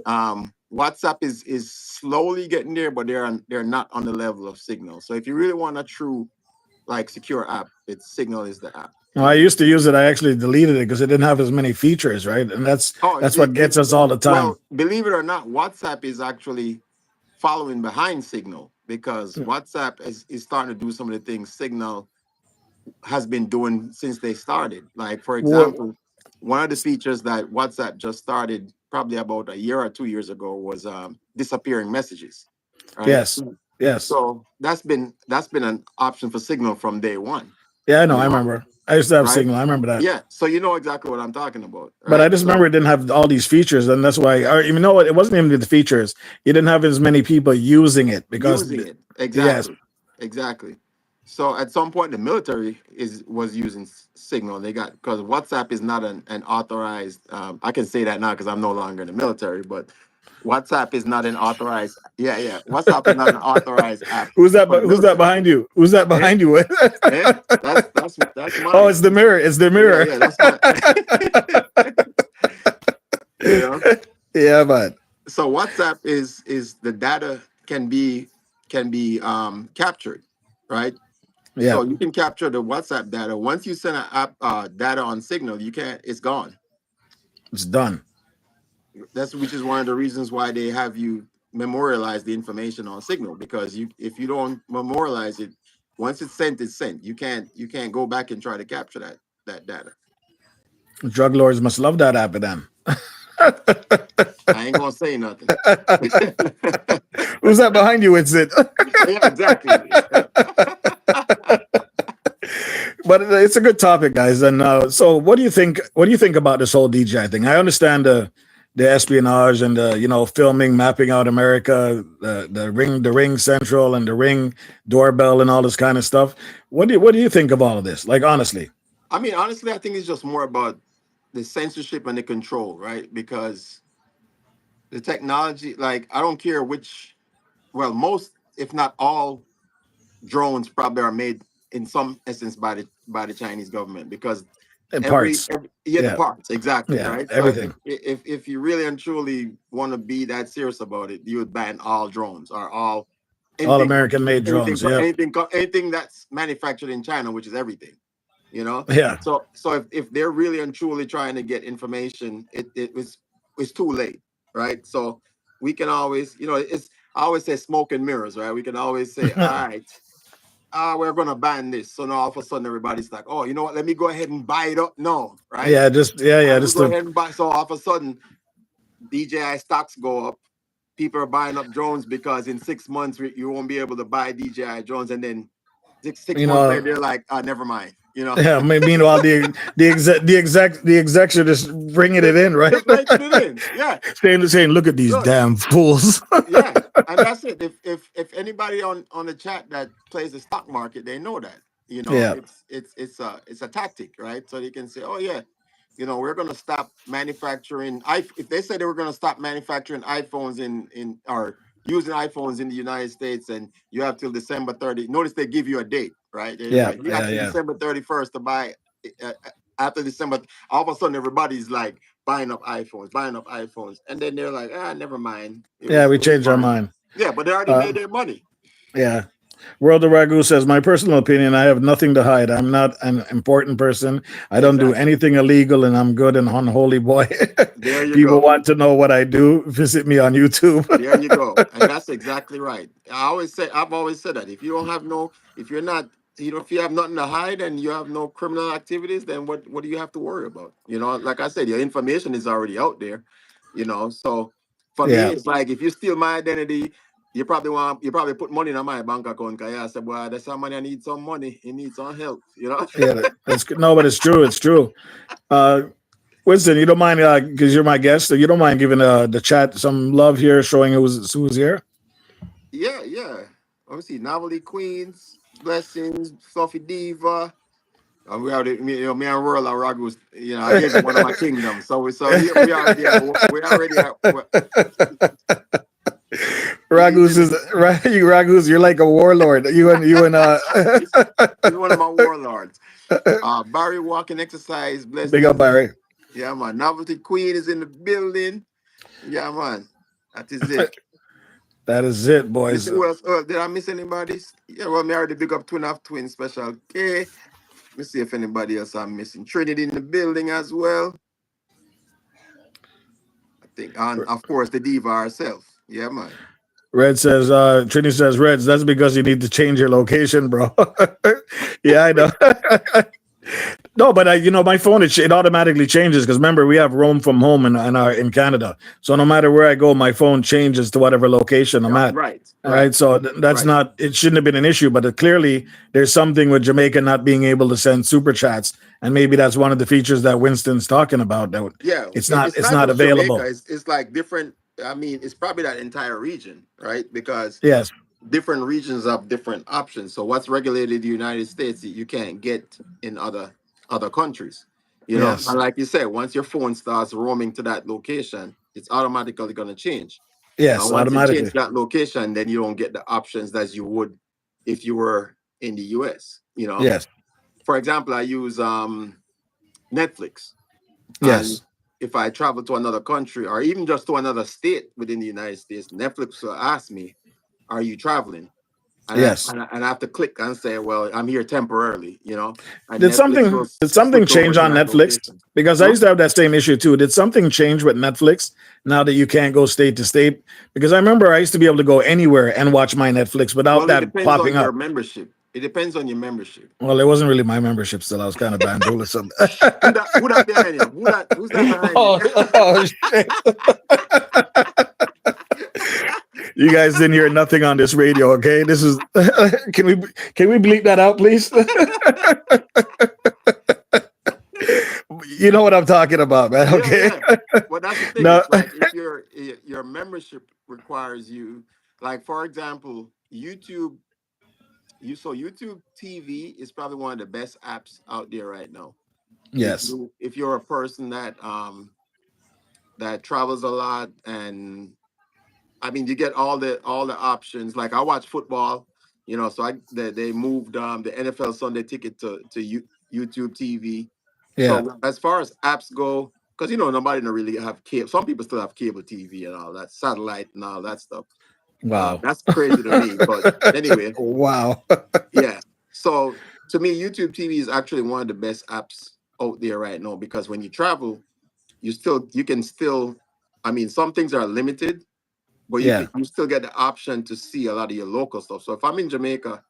WhatsApp is slowly getting there, but they're not on the level of Signal. So if you really want a true like secure app, Signal is the app. I used to use it. I actually deleted it because it didn't have as many features, right? And that's what gets us all the time. Well, believe it or not, WhatsApp is actually following behind Signal, because WhatsApp is starting to do some of the things Signal has been doing since they started. Like, for example, one of the features that WhatsApp just started probably about a year or 2 years ago was disappearing messages. Right? Yes. So that's been an option for Signal from day one. Yeah, I know. I remember. I used to have Signal. I remember that. Yeah. So you know exactly what I'm talking about. Right? But I just remember it didn't have all these features, and that's why. Or even though it wasn't even the features, you didn't have as many people using it because exactly. Exactly. So at some point, the military was using Signal. They got, because WhatsApp is not an authorized. I can say that now because I'm no longer in the military, but WhatsApp is not an authorized. Yeah. WhatsApp is not an authorized app. Who's that behind you? Who's that behind you? That's mine. Oh, it's the mirror. It's the mirror. Yeah, that's mine. Yeah, but so WhatsApp is the data can be captured, right? Yeah. So you can capture the WhatsApp data. Once you send an app data on Signal, you can't. It's gone. It's done. Which is one of the reasons why they have you memorialize the information on Signal, because if you don't memorialize it, once it's sent, it's sent. You can't go back and try to capture that data. Drug lords must love that app then. I ain't gonna say nothing. Who's that behind you? It's it. Yeah, exactly. But it's a good topic, guys. And so, what do you think? What do you think about this whole DJI thing? I understand the espionage and the filming, mapping out America, the Ring Central and the Ring doorbell and all this kind of stuff. What do you think of all of this? Like, honestly, I mean, honestly, I think it's just more about the censorship and the control, right? Because the technology, like, I don't care most, if not all, drones probably are made in some essence by the Chinese government, because the parts, exactly, right? Everything. So if you really and truly want to be that serious about it, you would ban all drones or all American-made drones. Anything that's manufactured in China, which is everything. Yeah. So if they're really and truly trying to get information, it's too late, right? So we can always, I always say smoke and mirrors, right? We can always say, all right, we're gonna ban this. So now all of a sudden everybody's like, oh, you know what? Let me go ahead and buy it up. No, right? Yeah, just go ahead and buy. So all of a sudden, DJI stocks go up. People are buying up drones because in 6 months you won't be able to buy DJI drones, and then Six You months know, later, they're like, never mind. yeah. Meanwhile, the execs are just bringing it in, right? Just writing it in. Yeah. saying, look at these Look. damn fools. Yeah. And that's it. If anybody on the chat that plays the stock market, they know that. Yeah, It's a tactic, right? So they can say, oh yeah, we're gonna stop manufacturing. If they said they were gonna stop manufacturing iPhones in or using iPhones in the United States, and you have till December 30. Notice they give you a date, right? They're yeah, like, you got yeah, till yeah. December 31st to buy. After December, all of a sudden everybody's like buying up iPhones, and then they're like, never mind. It Yeah, was we it was changed our fine. mind. Yeah, but they already Uh, made their money. yeah. World of Ragu says, my personal opinion, I have nothing to hide. I'm not an important person. I don't do Exactly. anything illegal, and I'm good and unholy boy. There you People go. want to know what I do. Visit me on YouTube. There you go. And that's exactly right. I've always said that if you don't have no, if you're not, if you have nothing to hide and you have no criminal activities, then what do you have to worry about? Like I said, your information is already out there, So for me, Yeah, it's like if you steal my identity, you probably put money in my bank account. Cause I said, well, there's some money, I need some money, he needs some help. yeah. That's good. No, but it's true. It's true. Uh, Winston, you don't mind because you're my guest. So you don't mind giving the chat some love here, showing who's here. Yeah, yeah. Obviously, Novelty Queens, Blessings, Sophie Diva. We already, me and Royal and Ragus, I gave him one of my kingdoms. We already Ragus is right. You Ragus, you're like a warlord. You and he's, he's one of my warlords. Barry Walking Exercise, big up Blessings. Barry. Yeah, man. Novelty Queen is in the building. Yeah, man. That is it. That is it, Let me boys. see who else. Did I miss anybody? Yeah, well, me already big up Twin of Twin Special K. Let me see if anybody else I'm missing. Trinity in the building as well. I think, and of course the diva herself. Yeah, man. Red says, Trini says, Reds, that's because you need to change your location, bro. Yeah, I know. No, but my phone, it automatically changes because remember, we have roam from home in Canada. So no matter where I go, my phone changes to whatever location I'm Yeah, at. right, All right, right. So that's right. not, it shouldn't have been an issue, but clearly there's something with Jamaica not being able to send super chats. And maybe that's one of the features that Winston's talking about. That Yeah, it's it's it's not not just Jamaica. available. It's like different. I mean, it's probably that entire region, right? Because Yes. different regions have different options. So what's regulated in the United States, you can't get in other countries. Yes. And like you said, once your phone starts roaming to that location, it's automatically going to change. And Yes. once it changes Automatically. that location, then you don't get the options as you would if you were in the US. Yes. For example, I use Netflix. And Yes. if I travel to another country or even just to another state within the United States, Netflix will ask me, "Are you traveling?" And I Yes. and I have to click and say, "Well, I'm here temporarily," and Did Netflix something will did something switch over change to on that Netflix? location. Because I Hmm? used to have that same issue too. Did something change with Netflix now that you can't go state to state? Because I remember I used to be able to go anywhere and watch my Netflix without Well, it that depends on popping your up. membership. It depends on your membership. Well, it wasn't really my membership still. I was kind of bamboozled. Some. Who that behind you? Who's that behind you? Oh shit! You guys didn't hear nothing on this radio, okay? This is can we bleep that out, please? You know what I'm talking about, man. Yeah, Okay. yeah. Well, that's the thing. No. It's like if your membership requires you, like for example, YouTube TV is probably one of the best apps out there right now. Yes. If you're a person that travels a lot, and I mean you get all the options. Like I watch football, so they moved the NFL Sunday Ticket to YouTube TV. Yeah. So as far as apps go, because nobody don't really have cable. Some people still have cable TV and all that, satellite and all that stuff. Wow. That's crazy to me. But anyway, Wow. yeah. So to me, YouTube TV is actually one of the best apps out there right now because when you travel, you can still. I mean, some things are limited, but Yeah. you still get the option to see a lot of your local stuff. So if I'm in Jamaica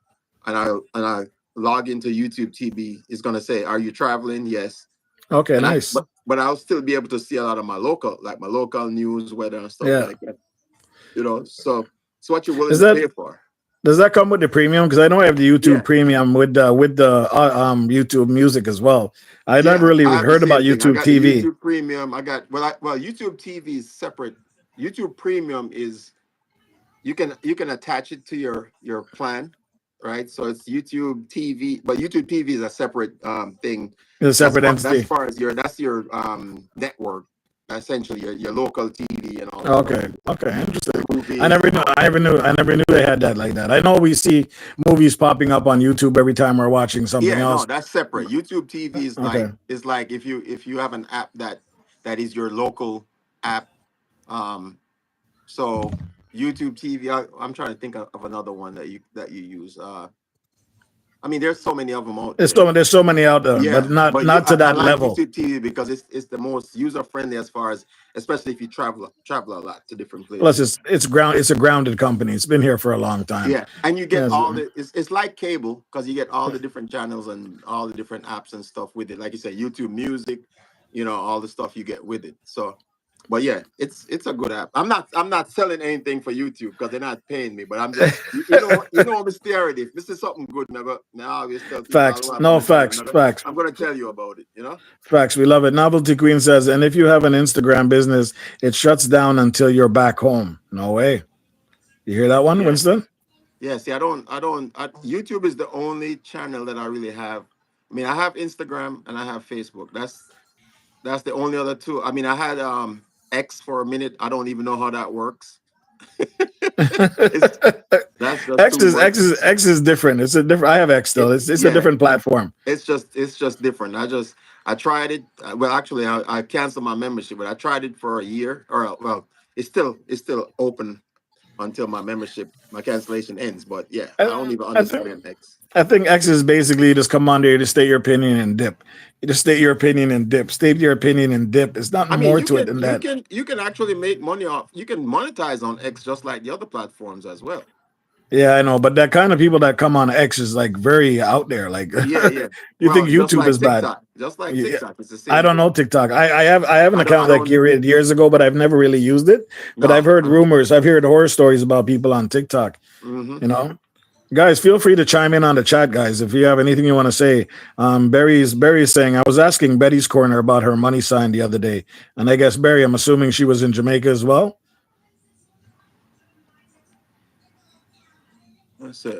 and I log into YouTube TV, it's gonna say, "Are you traveling?" Yes. Okay, And I nice. but I'll still be able to see a lot of my local news, weather and stuff Yeah. like that. So it's what you're willing Is to that pay for. Does that come with the premium? Because I know I have the YouTube Yeah. Premium with the YouTube Music as well. I Yeah, never really I have the heard about same thing. I YouTube got the TV. YouTube Premium. I got well, YouTube TV is separate. YouTube Premium is you can attach it to your plan, right? So it's YouTube TV, but YouTube TV is a separate thing. It's a separate That's entity. far as your network, essentially your local TV and all that Okay. Okay. Interesting. I movies never and knew. all. I never knew they had that like that. I know we see movies popping up on YouTube every time we're watching something Yeah, no, else. that's separate. YouTube TV Okay. is like if you have an app that is your local app. Um, so YouTube TV. I'm trying to think of another one that you use. I mean, there's so many of them out there. There's so many out there, but Yeah, not but not to I that like level. YouTube TV because it's the most user friendly as far as especially if you travel a lot to different Plus, places. it's a grounded company. It's been here for a long time. Yeah, and you get Yes. all the it's like cable because you get all the different channels and all the different apps and stuff with it. Like you said, YouTube Music, all the stuff you get with it. So, but yeah, it's a good app. I'm not selling anything for YouTube because they're not paying me. But I'm just I'm steering. If this is something good, never now we tell people Facts. I'm No gonna tell you. facts. Facts. I'm gonna tell you about it. Facts. We love it. Novelty Queen says, and if you have an Instagram business, it shuts down until you're back home. No way. You hear that one, Yeah. Winston? Yeah, see, YouTube is the only channel that I really have. I mean, I have Instagram and I have Facebook. That's the only other two. I mean, I had X for a minute. I don't even know how that works. That's just too much. X is different. It's a different. I have X still. It's a different platform. It's just different. I tried it. Well, actually, I canceled my membership, but I tried it for a year. Or well, it's still open until my cancellation ends. But yeah, I don't even understand X. I think X is basically just come on there to state your opinion and dip. You just state your opinion and dip. State your opinion and dip. It's not more to it than that. You can actually make money off. You can monetize on X just like the other platforms as well. Yeah, I know, but that kind of people that come on X is like very out there. Like, yeah. You think YouTube is TikTok, bad? Just like TikTok, it's the same. I don't know TikTok. I have an account that I created years ago, but I've never really used it. But I've heard rumors. I've heard horror stories about people on TikTok. Mm-hmm. Guys, feel free to chime in on the chat, guys. If you have anything you want to say. Barry's saying, I was asking Betty's Corner about her money sign the other day, and I guess Barry, I'm assuming she was in Jamaica as well.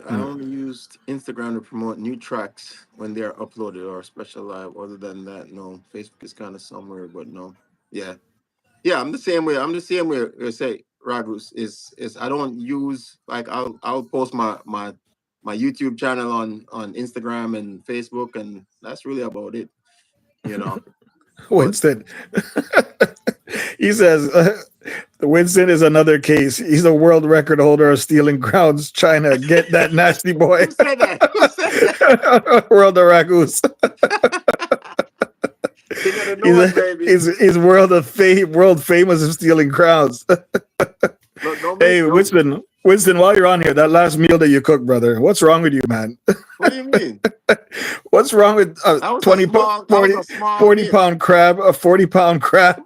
I only used Instagram to promote new tracks when they are uploaded or special live. Other than that, no. Facebook is kind of somewhere, but no. Yeah. I'm the same way. Say Ragus is I don't use like I'll post my YouTube channel on Instagram and Facebook, and that's really about it. Winston. He says Winston is another case. He's a world record holder of stealing crowns, trying to get that nasty boy. Who said that? World of Ragus. He's world famous of stealing crowns. Hey, Winston, while you're on here, that last meal that you cooked, brother, what's wrong with you, man? What do you mean? What's wrong with 40 pound crab, a 40-pound crab,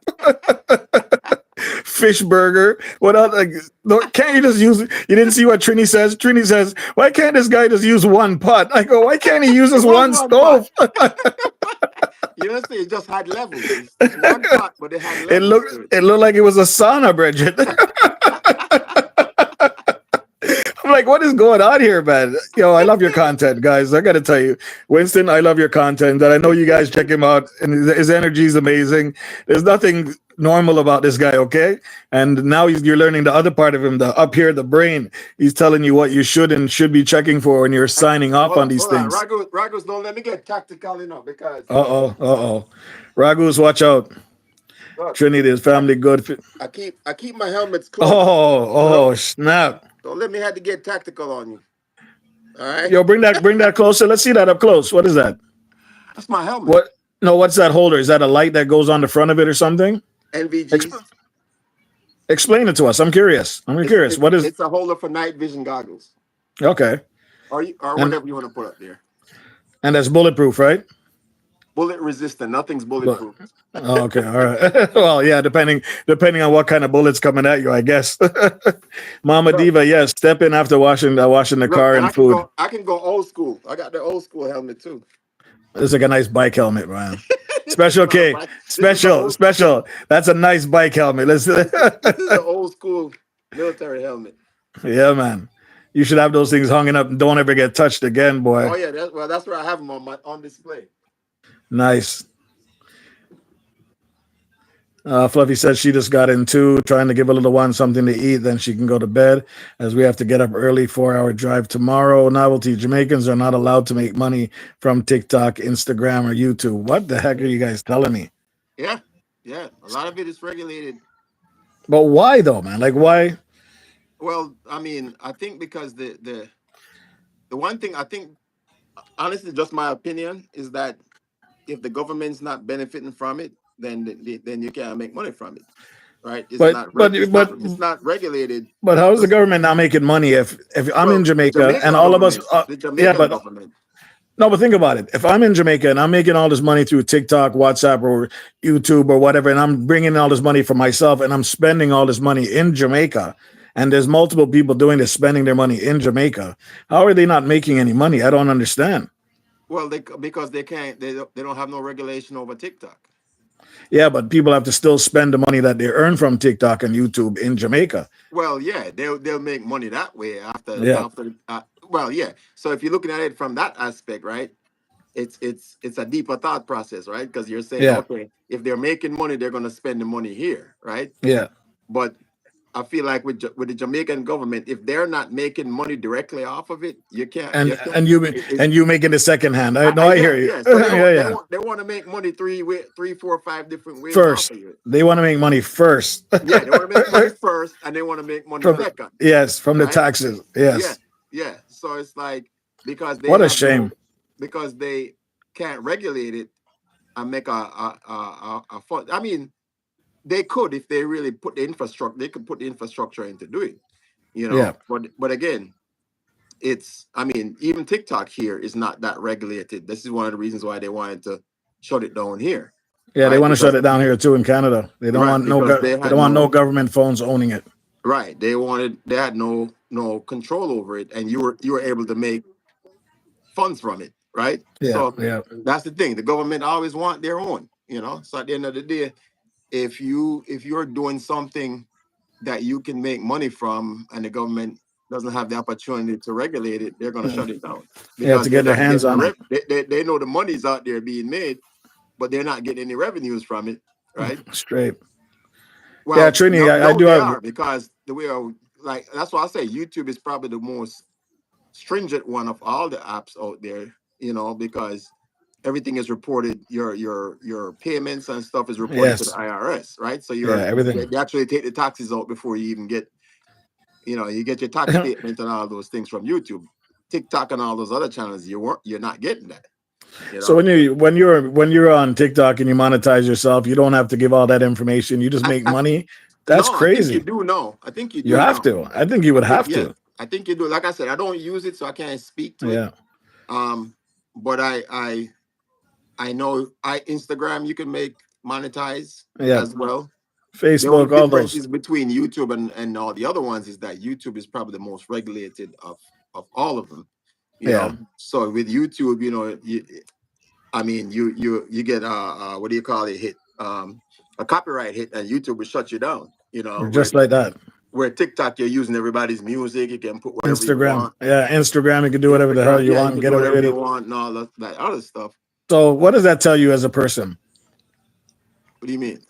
fish burger? What else? Like, can't you just use? You didn't see what Trini says? Trini says, "Why can't this guy just use one pot?" I go, "Why can't he use this one stove?" It just had levels. It's one pot, but it had levels. It looked like it was a sauna, Bridget. I'm like, what is going on here, man? I love your content, guys. I got to tell you, Winston, I love your content. And I know you guys check him out. And his energy is amazing. There's nothing normal about this guy, okay? And now you're learning the other part of him, the up here, the brain. He's telling you what you should and should be checking for when you're signing off on these things. Ragus, don't let me get tactical, because... Ragus, watch out. Look, Trinity is family good. I keep my helmets close. Oh, snap. Don't let me have to get tactical on you. All right. Yo, bring that closer. Let's see that up close. What is that? That's my helmet. What's that holder? Is that a light that goes on the front of it or something? NVG. Explain it to us. I'm curious. What is? It's a holder for night vision goggles. Okay. Or whatever you want to put up there. And that's bulletproof, right? bullet resistant. Nothing's But, bulletproof. oh, okay, all right. Well, yeah, depending on what kind of bullets coming at you, I guess. Mama Right. Diva, yes, step in after washing the Look, car and and food. I can go old school. I got the old school helmet too. It's like a nice bike helmet, man. This is Special not a K, bike. This is the special, old. special. That's a nice bike helmet. Listen, This is the old school military helmet. yeah, man. You should have those things hanging up and don't ever get touched again, boy. Oh yeah, that's where I have them on display. Nice. Fluffy says she just got in too, trying to give a little one something to eat, then she can go to bed, as we have to get up early, 4-hour drive tomorrow. Novelty: Jamaicans are not allowed to make money from TikTok, Instagram, or YouTube. What the heck are you guys telling me? Yeah, a lot of it is regulated. But why though, man? Like why? Well, I mean, I think because the one thing I think, honestly, just my opinion, is that if the government's not benefiting from it, then you can't make money from it, right? It's But not but but it's not regulated. but how is the government not making money if I'm in Well, Jamaica and Jamaican all of us? government, the Yeah, Jamaican but government. no, but think about it. If I'm in Jamaica and I'm making all this money through TikTok, WhatsApp, or YouTube or whatever, and I'm bringing all this money for myself and I'm spending all this money in Jamaica, and there's multiple people doing this, spending their money in Jamaica, how are they not making any money? I don't understand. Well, because they can't, they don't have no regulation over TikTok. Yeah, but people have to still spend the money that they earn from TikTok and YouTube in Jamaica. Well, yeah, they'll make money that way Yeah, after. Well, yeah. So if you're looking at it from that aspect, right? It's a deeper thought process, right? Because you're saying, yeah, okay, if they're making money, they're going to spend the money here, right? yeah. But I feel like with the Jamaican government, if they're not making money directly off of it, you can't. And You can't. and you and you making it second hand. I hear you. Yeah. So Yeah, yeah. they want to make money three, four, five different ways off First, of it. they want to make money first. Yeah, they want to make money first, and they want to make money from second. yes, from the Right? taxes. Yeah, Yes. yeah. So it's like because they What a have shame. because they can't regulate it and make a fun. I mean, they could if they really put the infrastructure. They could put the infrastructure into doing, Yeah. But again, I mean, even TikTok here is not that regulated. This is one of the reasons why they wanted to shut it down here. Yeah, they Right? want to shut Because it down here too in Canada. They don't right, want no because they they had don't want no no government phones owning it. right. They had no control over it, and you were able to make funds from it, right? Yeah, So yeah. that's the thing. The government always want their own. So at the end of the day, if you're doing something that you can make money from, and the government doesn't have the opportunity to regulate it, they're going to shut it down Yeah, to because they're get their not hands getting the on it. they know the money's out there being made, but they're not getting any revenues from it, right? Straight. Yeah, Well, Trini, I no, do they have are because the way like that's why I say YouTube is probably the most stringent one of all the apps out there, because everything is reported. Your payments and stuff is reported to the yes. IRS, right? So Yeah, everything. they actually take the taxes out before you even get, you get your tax statement and all those things from YouTube. TikTok and all those other channels, you're not getting that. So when you're on TikTok and you monetize yourself, you don't have to give all that information. You just make money. That's No, I think you crazy. do know. I think you You do have know. to. I think you would have Yeah, to. I think you do. Like I said, I don't use it, so I can't speak to it. Yeah. But I know Instagram you can make monetize Yeah. as well. The only Facebook, all difference those. is between YouTube and all the other ones is that YouTube is probably the most regulated of all of them. Yeah. So with YouTube, you get what do you call it, hit a copyright hit, and YouTube will shut you down. Just like that. Where TikTok, you're using everybody's music, you can put whatever you Instagram. want. Yeah, Instagram, you can do whatever the hell Instagram, you yeah, want you and can get do away whatever with you it. want and all that other stuff. So what does that tell you as a person? What do you mean?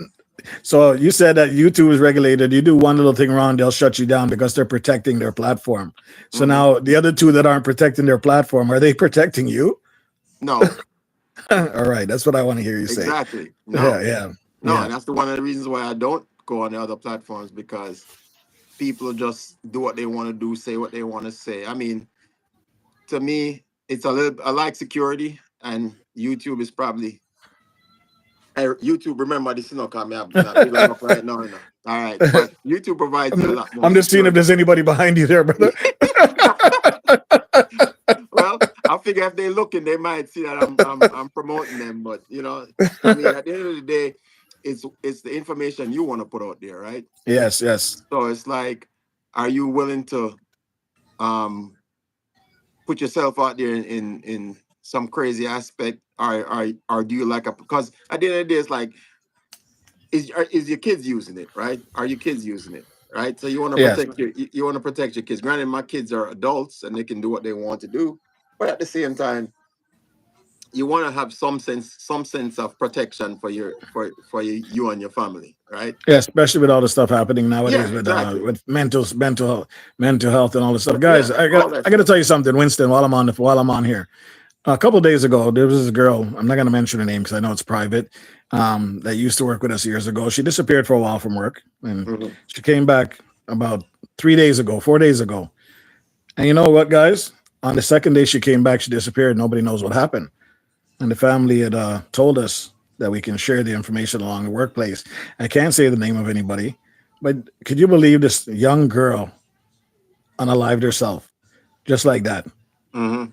So you said that YouTube is regulated. You do one little thing wrong, they'll shut you down because they're protecting their platform. So now the other two that aren't protecting their platform, are they protecting you? No. All right, that's what I want to hear you say. Exactly. No. Yeah. No, Yeah. and that's one of the reasons why I don't go on the other platforms, because people just do what they want to do, say what they want to say. I mean, to me, I like security, and YouTube is probably YouTube. Remember, this is not coming up right now. No. All right, but YouTube provides you a lot more. I'm just seeing if security. there's anybody behind you there, brother. Well, I figure if they're looking, they might see that I'm promoting them. But I mean, at the end of the day, it's the information you want to put out there, right? Yes, yes. So it's like, are you willing to um put yourself out there in some crazy aspect, or do you like because at the end of the day, it's like, is your kids using it, right? Are your kids using it, right? So you want to Yes. protect you want to protect your kids. Granted, my kids are adults and they can do what they want to do, but at the same time, you want to have some sense of protection for you and your family, right? Yeah, especially with all the stuff happening Yeah, nowadays exactly. with mental health and all this stuff. Guys, Yeah, all that I got to stuff. tell you something, Winston. While I'm on here, a couple of days ago, there was this girl. I'm not going to mention her name because I know it's private. That used to work with us years ago. She disappeared for a while from work, and Mhm. she came back about 3 days ago, 4 days ago. And you know what, guys? On the second day she came back, she disappeared. Nobody knows what happened. And the family had told us that we can share the information along the workplace. I can't say the name of anybody, but could you believe this young girl unalived herself just like that? Mhm.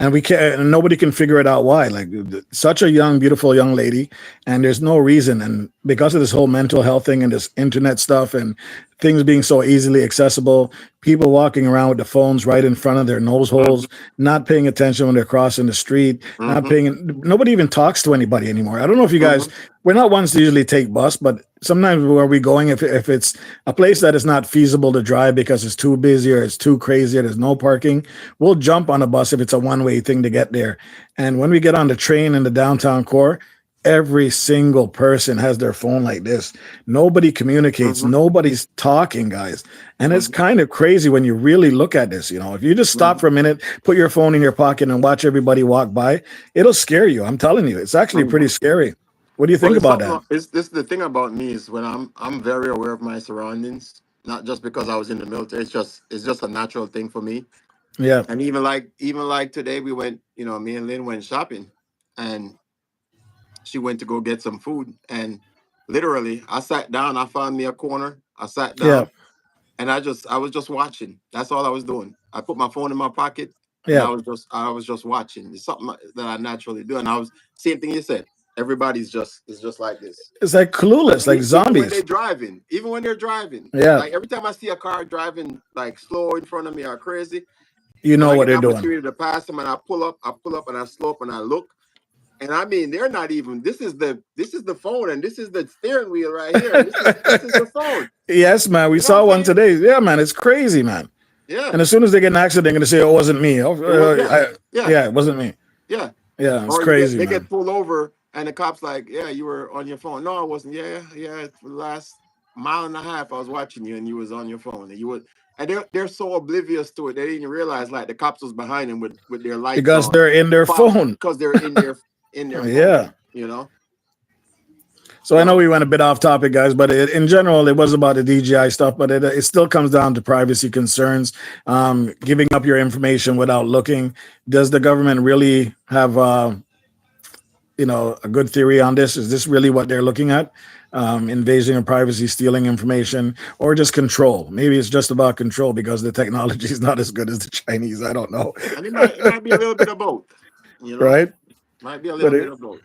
And we can't, and nobody can figure it out why. Like such a young, beautiful young lady, and there's no reason. And because of this whole mental health thing and this internet stuff and things being so easily accessible, people walking around with the phones right in front of their nose holes, not paying attention when they're crossing the street, not Mhm. paying. Nobody even talks to anybody anymore. I don't know if you guys. Mhm. We're not ones to usually take bus, but sometimes where we going, if it's a place that is not feasible to drive because it's too busy or it's too crazy or there's no parking, we'll jump on a bus if it's a one-way thing to get there. And when we get on the train in the downtown core, every single person has their phone like this. Nobody communicates. Mhm. Nobody's talking, guys. And it's Mhm. kind of crazy when you really look at this. If you just stop Mhm. for a minute, put your phone in your pocket and watch everybody walk by, it'll scare you. I'm telling you, it's actually pretty Mhm. scary. What do you Well, think it's about something. that? It's this the thing about me is when I'm very aware of my surroundings. Not just because I was in the military. It's just a natural thing for me. Yeah. And even like today, we went. Me and Lynn went shopping, and she went to go get some food. And literally, I sat down. I found me a corner. I sat Yeah. down, and I was just watching. That's all I was doing. I put my phone in my pocket, and I Yeah. was just watching. It's something that I naturally do, and I was same thing you said. Everybody's just is just like this. It's like clueless, like Even when zombies. they're driving, Yeah. like every time I see a car driving like slow in front of me or crazy, You when know I what get the they're doing. opportunity to pass them and I pull up and I slow up and I look, and I mean they're not even. This is the phone and this is the steering wheel right here, and this is the phone. Yes, man. We You know what saw I'm one saying? today. Yeah, man. It's crazy, man. Yeah. And as soon as they get in an accident, they're going to say, oh, it wasn't me. Oh, It was yeah, yeah, yeah, it wasn't me. yeah. Yeah, it's Or crazy, they get man. pulled over and the cops like, yeah, you were on your phone. No, I wasn't. Yeah, yeah. For the last mile and a half, I was watching you and you was on your phone. And you would, and they're so oblivious to it, they didn't realize like the cops was behind them with their lights Because on, they're in their phone. because they're in their phone. Yeah. You know. So I know So we went a bit off topic, guys, but in general, it was about the DJI stuff, but it still comes down to privacy concerns, giving up your information without looking. Does the government really have, a good theory on this? Is this really what they're looking at? Invasion of privacy, stealing information, or just control? Maybe it's just about control because the technology is not as good as the Chinese. I don't know. and it might be a little bit of both. You know, Right? might be a But little bit of both.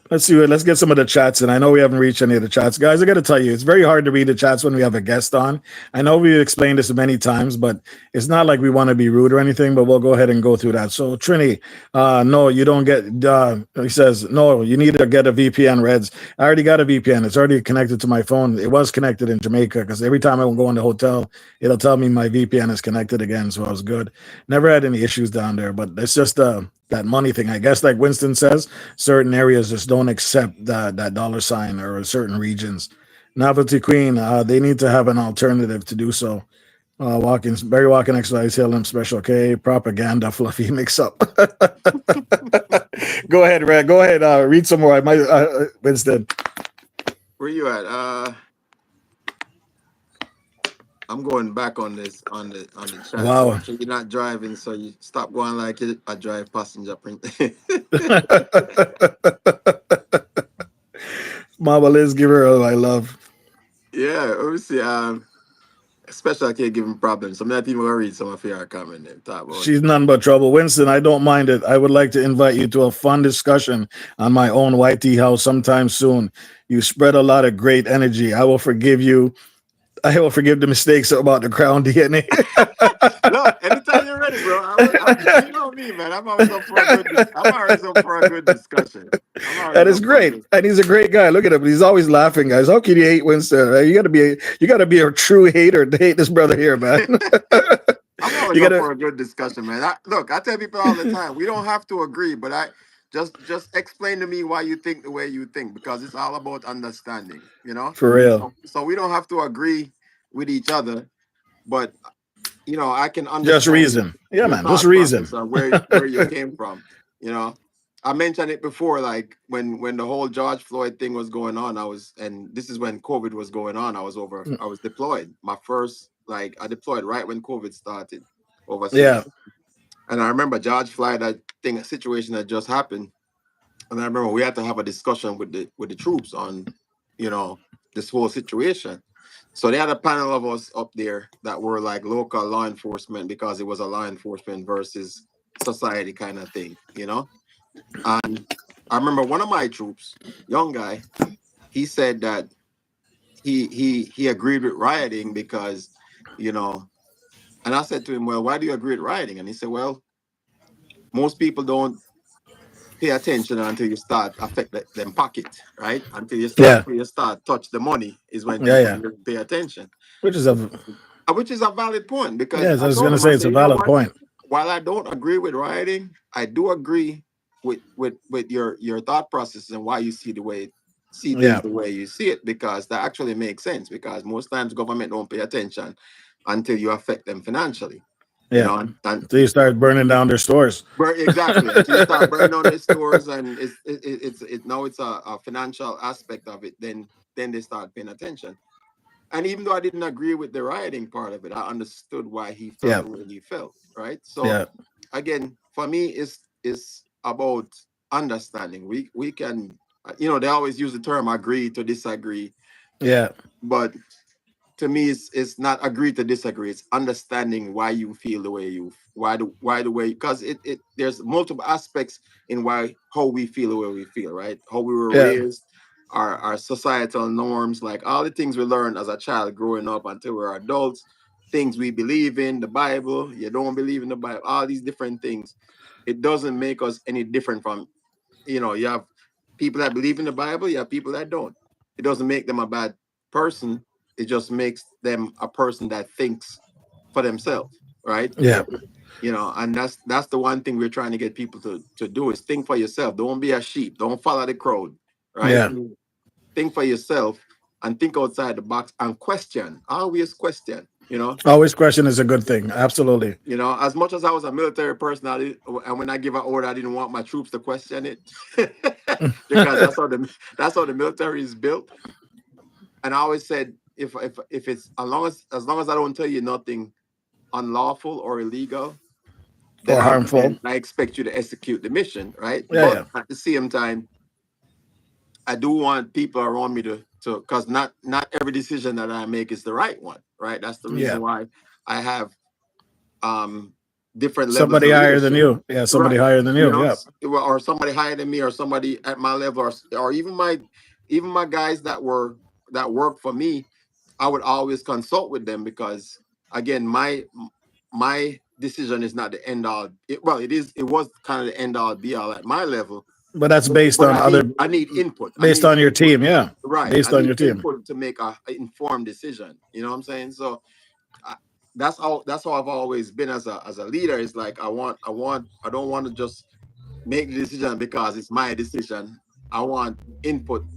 let's see. Let's get some of the chats, and I know we haven't reached any of the chats, guys. I got to tell you, it's very hard to read the chats when we have a guest on. I know we've explained this many times, but it's not like we want to be rude or anything. But we'll go ahead and go through that. So Trini, no, you don't get. He says no. You need to get a VPN. Reds, I already got a VPN. It's already connected to my phone. It was connected in Jamaica because every time I go in the hotel, it'll tell me my VPN is connected again. So I was good. Never had any issues down there. But it's just that money thing. I guess, like Winston says, certain areas just don't accept that dollar sign or certain regions. Novelty Queen, they need to have an alternative to do so. Barry Walking Exercise Hill and Special K propaganda fluffy mix up. Go ahead, Red. Go ahead. Read some more. I might Winston. Where you at? I'm going back on this on the chat. So Wow. you're not driving, so you stop going like it. I drive passenger print. Mama Liz, give her a I love. Yeah, let me see. special caregiving problems. I'm not even gonna read some of your comment and talk about. She's none but trouble. Winston, I don't mind it. I would like to invite you to a fun discussion on my own YT house sometime soon. You spread a lot of great energy. I will forgive you. I will forgive the mistakes about the crown DNA. Look, anytime you're ready, bro. You know me, man. I'm always up for a good. I'm always up for a good discussion. I'm always That is up for a great, good. and he's a great guy. Look at him; he's always laughing, guys. How can you hate Winston? You got to be a true hater to hate this brother here, man. I'm always You up got for to a good discussion, man. Look, I tell people all the time, we don't have to agree, but I just explain to me why you think the way you think, because it's all about understanding, you know. for real. So we don't have to agree with each other, but I can Just understand reason, yeah, your man. Just thought reason. process of where you came from. You know, I mentioned it before, like when the whole George Floyd thing was going on, and this is when COVID was going on. I was deployed. My first, like, I deployed right when COVID started Yeah, overseas, and I remember George Floyd, that thing, a situation that just happened, and I remember we had to have a discussion with the troops on, this whole situation. So they had a panel of us up there that were like local law enforcement, because it was a law enforcement versus society kind of thing, And I remember one of my troops, young guy, he said that he agreed with rioting because, you know, and I said to him, well, why do you agree with rioting? And he said, well, most people don't pay attention until you start affect them pocket, right? yeah, Until you start touch the money is when yeah, people yeah. really pay attention. Which is a Which is a valid point, because yes. I I was told gonna him, I say it's said, a you know valid what? point. While I don't agree with rioting, I do agree with your thought process and why you see things Yeah, the way you see it, because that actually makes sense. Because most times government don't pay attention until you affect them financially, yeah. and So you start burning down their stores. exactly until you start burning down the stores, and now it's a financial aspect of it. Then they start paying attention. And even though I didn't agree with the rioting part of it, I understood why he felt Yeah, the way he felt. Right. So yeah, again, for me, it's about understanding. We can, they always use the term agree to disagree, yeah, but to me, it's not agree to disagree. It's understanding why you feel the way why the way, because it there's multiple aspects in why how we feel the way we feel, right? How we were yeah, raised, our societal norms, like all the things we learned as a child growing up until we're adults, things we believe in, the Bible, you don't believe in the Bible, all these different things. It doesn't make us any different from, you have people that believe in the Bible, you have people that don't. It doesn't make them a bad person. It just makes them a person that thinks for themselves, right? yeah, And that's the one thing we're trying to get people to do, is think for yourself. Don't be a sheep. Don't follow the crowd, right? yeah. Think for yourself and think outside the box and question. Always question. Always question is a good thing. Absolutely. As much as I was a military person, and when I give an order, I didn't want my troops to question it, because that's how the military is built. And I always said, if it's as long as I don't tell you nothing unlawful or illegal, then Or harmful. I expect you to execute the mission, right? Yeah, But yeah, at the same time, I do want people around me to because not every decision that I make is the right one, right? That's the yeah. reason why I have um different levels Somebody of higher than leadership. you. Yeah, somebody Right. higher than you. Yeah, Or somebody higher than me, or somebody at my level, or even my guys that work for me, I would always consult with them, because again, my decision is not the end all. Well, it was kind of the end all be all at my level, but that's based but on other, I need input. I based need on your input. team. Yeah, Right. I based on need your team. input to make a informed decision. You know what I'm saying? So I, that's how I've always been as a leader. It's like I don't want to just make the decision because it's my decision. I want input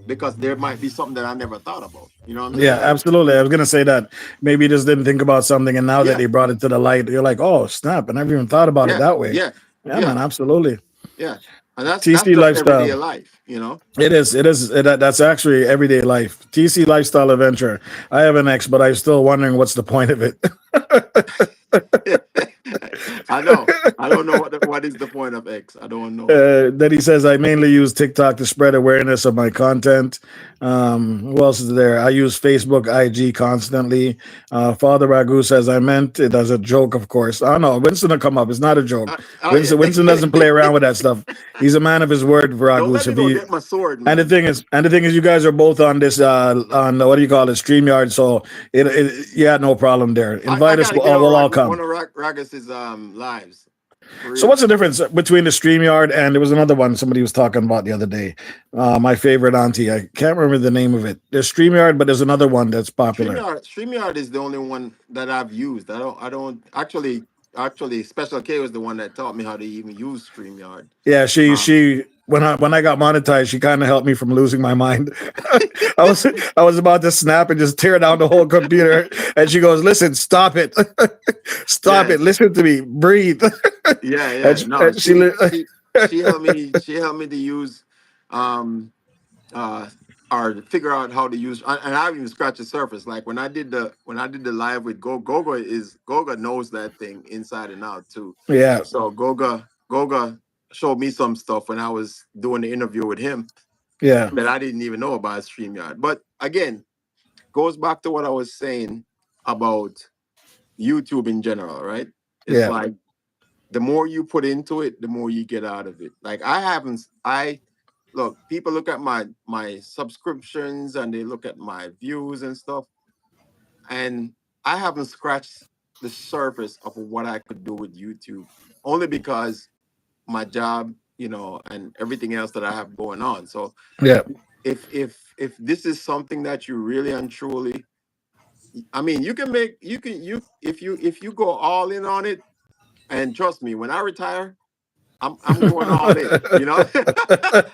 because there might be something that I never thought about. You know what I'm Yeah, saying? absolutely. I was gonna say that maybe you just didn't think about something, and now that Yeah, they brought it to the light, you're like, oh snap! I never even thought about it yeah, that way. yeah, Yeah, yeah, man, absolutely. yeah. And that's TC just everyday lifestyle. life. It is. It is. That's actually everyday life. TC lifestyle adventure. I have an ex, but I'm still wondering what's the point of it. I know. I don't know what is the point of X. I don't know. Then he says, I mainly use TikTok to spread awareness of my content. Who else is there? I use Facebook, IG constantly. Father Ragu says I meant it as a joke, of course. I don't know. Winston will come up. It's not a joke. Oh Winston yeah. doesn't play around with that stuff. He's a man of his word, Don't Ragu. let So me if go he get my sword, and man. the thing is, you guys are both on this on what do you call it, StreamYard. So yeah, no problem there. I Invite us. gotta get on We'll all One come. of Ragus's lives. For So real. what's the difference between the StreamYard and there was another one somebody was talking about the other day? My favorite auntie. I can't remember the name of it. There's StreamYard, but there's another one that's popular. StreamYard is the only one that I've used. I don't actually Special K was the one that taught me how to even use StreamYard. Yeah, Um, she when I got monetized, she kind of helped me from losing my mind. I was about to snap and just tear down the whole computer, and she goes, "Listen, stop it, stop it, yes. listen to me, breathe." Yeah, and yeah. she, No, and she li- she helped me to use um uh or to figure out how to use, and I haven't even scratched the surface. Like when I did the live with Goga knows that thing inside and out too. yeah, So Goga showed me some stuff when I was doing the interview with him yeah, that I didn't even know about StreamYard. But again, goes back to what I was saying about YouTube in general, right? It's yeah, like the more you put into it, the more you get out of it. Like I haven't, I look, people look at my subscriptions and they look at my views and stuff, and I haven't scratched the surface of what I could do with YouTube, only because my job, and everything else that I have going on. So yeah, if this is something that you really and truly, I mean, you if you go all in on it, and trust me, when I retire, I'm going all in,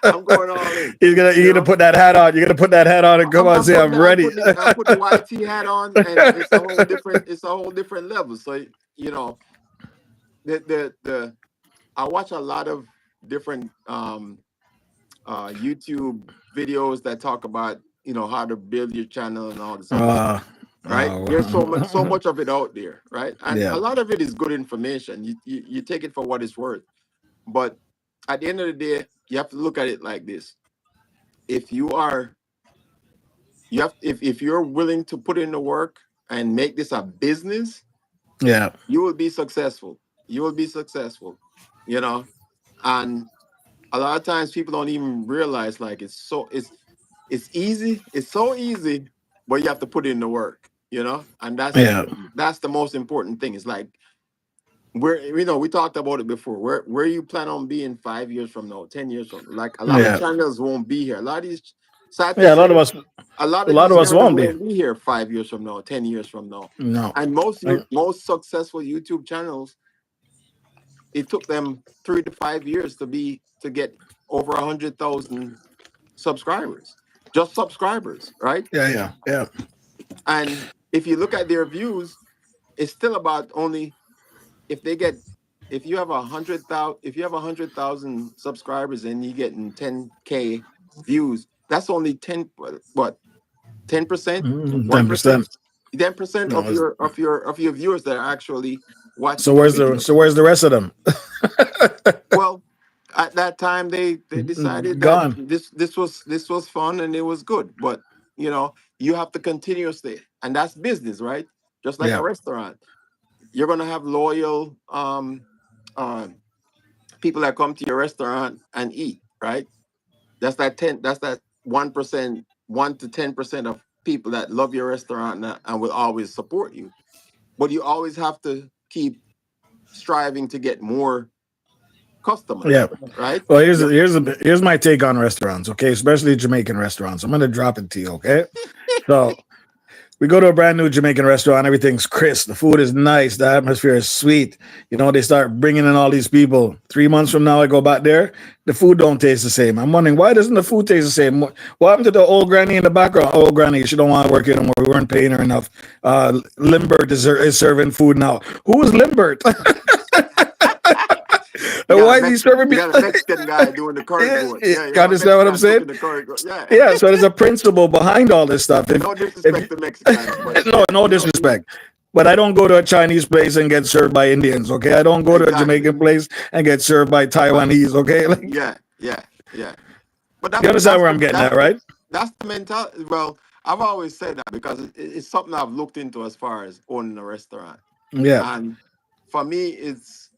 I'm going all in, you you're gonna know. put that hat on. You're gonna put that hat on and come on, I'm say putting I'm ready. I'm putting the YT hat on, and it's a whole different level. So the I watch a lot of different YouTube videos that talk about how to build your channel and all this other stuff. uh, Right? There's so oh, much of it out there, right? And yeah, a lot of it is good information. You take it for what it's worth. But at the end of the day, you have to look at it like this. If you are if you're willing to put in the work and make this a business, yeah, you will be successful. You will be successful. You know, and a lot of times people don't even realize, like, it's easy. It's so easy, but you have to put in the work, and yeah, that's the most important thing. It's like where we talked about it before. Where you plan on being 5 years from now, 10 years from now. Like a lot of yeah, channels won't be here. A lot of these, sad to yeah. say, a lot A of lot these of us channels won't be. won't be here 5 years from now, 10 years from now. No. And I- most successful YouTube channels, it took them 3 to 5 years to get over 100,000 subscribers, just subscribers, right? yeah, yeah, yeah, And if you look at their views, it's still about only if they get if you have 100,000 subscribers and you're getting 10K views, that's only 10%, 1%, 10%. 10% No, of your viewers that are actually so watching your video. where's the rest of them? Well, at that time they decided that Gone. this was fun and it was good, but you have to continuously, and that's business, right? Just like a Yeah, restaurant, you're gonna have loyal uh, people that come to your restaurant and eat, right? That's that 1%, 1 to 10% of people that love your restaurant and will always support you. But you always have to keep striving to get more customers, yeah. right? Well, Yeah. here's my take on restaurants, okay? Especially Jamaican restaurants. I'm gonna drop it to you, okay? So we go to a brand new Jamaican restaurant. Everything's crisp. The food is nice. The atmosphere is sweet. They start bringing in all these people. 3 months from now, I go back there. The food don't taste the same. I'm wondering, why doesn't the food taste the same? What happened to the old granny in the background? Old granny, she don't want to work here no more. We weren't paying her enough. Limbert is serving food now. Who is Limbert? You got a Why is he serving you me? got a Mexican guy doing the curry goat. Yeah, you You have a understand what I'm Mexican saying? cooking the curry goat. Yeah. Yeah. So there's a principle behind all this stuff. No If disrespect to Mexicans, but no disrespect. But I don't go to a Chinese place and get served by Indians, okay? I don't go to a exactly. Jamaican place and get served by Taiwanese, okay? Like, Yeah, yeah, yeah. But you understand where I'm getting at, right? that's the mentality. Well, I've always said that because it's something I've looked into as far as owning a restaurant. Yeah. And for me, it's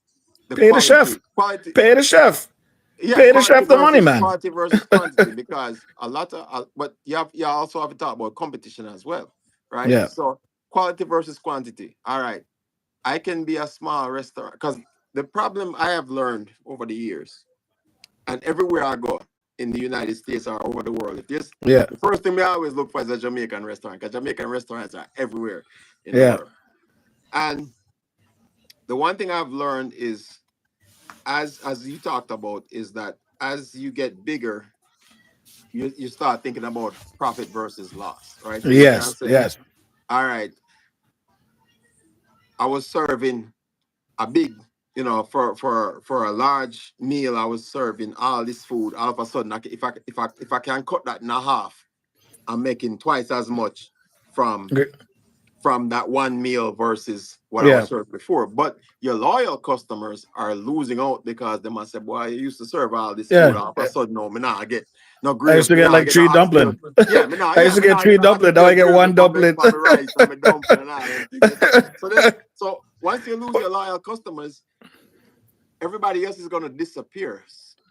the Pay the chef. quality. Quality, Pay the chef. yeah, Pay the chef the money, man. quality versus quantity. Because a lot of, but you also have to talk about competition as well, right? Yeah. So quality versus quantity. All right, I can be a small restaurant because the problem I have learned over the years, and everywhere I go in the United States or over the world, if there's Yeah. the first thing we always look for is a Jamaican restaurant because Jamaican restaurants are everywhere in the Yeah. world. And the one thing I've learned is, as you talked about, is that as you get bigger, you start thinking about profit versus loss, right? So you can Yes. say, Yes. all right, I was serving a big, for a large meal, I was serving all this food. All of a sudden, if I can cut that in half, I'm making twice as much from that one meal versus what I Yeah. was serving before. But your loyal customers are losing out because they must say, boy, you used to serve all this food. Yeah. All of a sudden, no, me nah get no I used gravy, to me get nah like get no three oxtail. dumpling. I used to Me get nah get three no dumpling. Now oxtail I get gravy one dumpling. for me rice and me dumpling and all them things. So once you lose your loyal customers, everybody else is gonna disappear.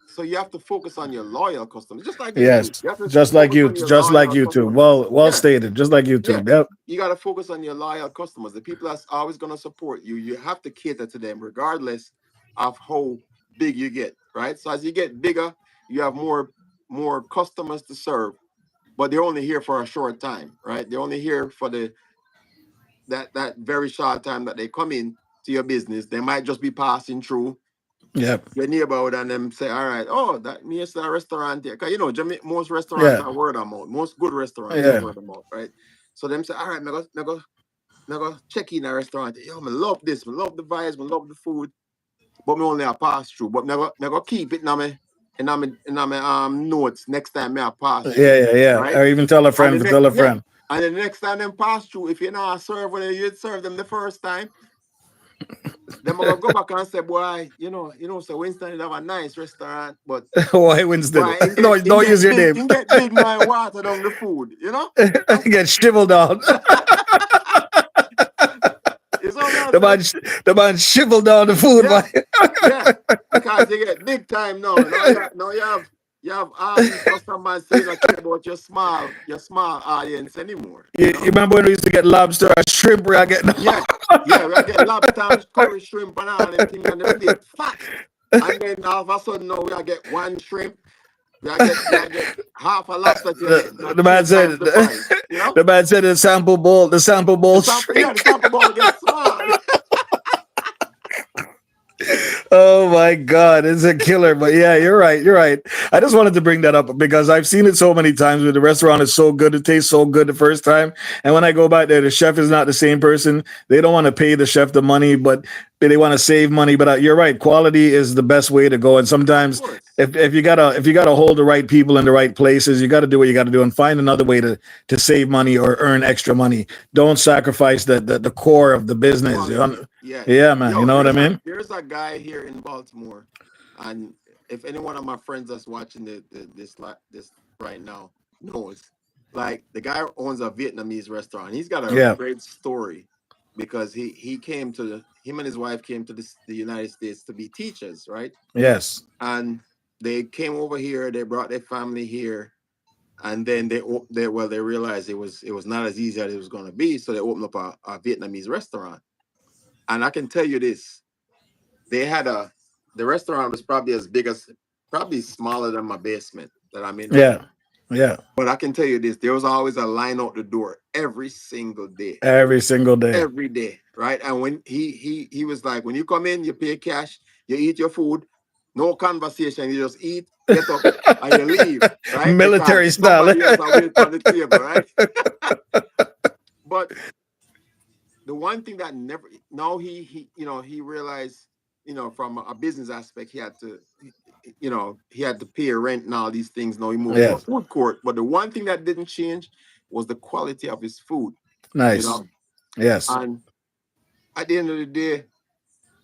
So you have to focus on your loyal customers, just like YouTube. Yes. You have to Just like focus you. on your Just like loyal you too. customers. Well Yeah. stated. Just like you Yeah, too. Yep. you got to focus on your loyal customers, the people that's always going to support you. You have to cater to them regardless of how big you get, right? So as you get bigger, you have more customers to serve, but they're only here for a short time, right? They're only here for that very short time that they come in to your business. They might just be passing through Yep. your neighborhood and them say, all right, oh, that means a restaurant here. Because, most restaurants Yeah. are word of mouth. Most good restaurants are Yeah. word of mouth, right? So them say, all right, I go check in a restaurant. Yo, me love this. Me love the vibes. Me love the food. But me only a pass through. But me go keep it in my notes next time me a pass Yeah. through. Yeah. Yeah. Right? Or even tell a And the friend. next Tell a yeah. friend. And the next time them pass through, if you not serve when you serve them the first time, then I go back and say, boy, so Winston have a nice restaurant, but Why Winston? boy, and No, don't use your name. get big now and water down the food, Get shriveled down. It's all the nonsense. man, the man shiveled down the food. Yeah, Man. yeah, because you get big time now. Now you have all these customers saying not care about your small audience anymore. You remember when we used to get lobster or shrimp? We are getting. Yeah, yeah, we get lobster, and curry shrimp, and all them things, and the plate fat. And then all of a sudden now we are get one shrimp, we are get half a lobster till The three man said. times the price. The man said the sample bowl. The sample bowl The shrink. sample ball gets small. Oh my God, it's a killer. But yeah, you're right. You're right. I just wanted to bring that up because I've seen it so many times where the restaurant is so good, it tastes so good the first time. And when I go back there, the chef is not the same person. They don't want to pay the chef the money, but they want to save money. But you're right. Quality is the best way to go. And Of sometimes course. if you gotta hold the right people in the right places, you got to do what you got to do and find another way to save money or earn extra money. Don't sacrifice the core of the business. Quality. Yeah. Yeah, man. You Yo, know what I there's a mean? there's a guy here in Baltimore, and if any one of my friends that's watching this right now knows, like the guy owns a Vietnamese restaurant. He's got a Yeah. great story because he came to him and his wife came to the United States to be teachers, right? Yes. And they came over here. They brought their family here, and then they realized it was not as easy as it was going to be, so they opened up a Vietnamese restaurant. And I can tell you this, they had the restaurant was probably as big as, probably smaller than my basement that I'm in right Yeah. now. Yeah. But I can tell you this, there was always a line out the door every single day, Every single day. every day, right? And when he was like, when you come in, you pay cash, you eat your food, no conversation, you just eat, get up, and you leave, right? Because Military style. somebody else are waiting on the table, right? But the one thing that never, no, he realized, from a business aspect, he had to pay rent and all these things. Now he moved to a Yeah. food court, but the one thing that didn't change was the quality of his food, you Nice. know. Yes. And at the end of the day,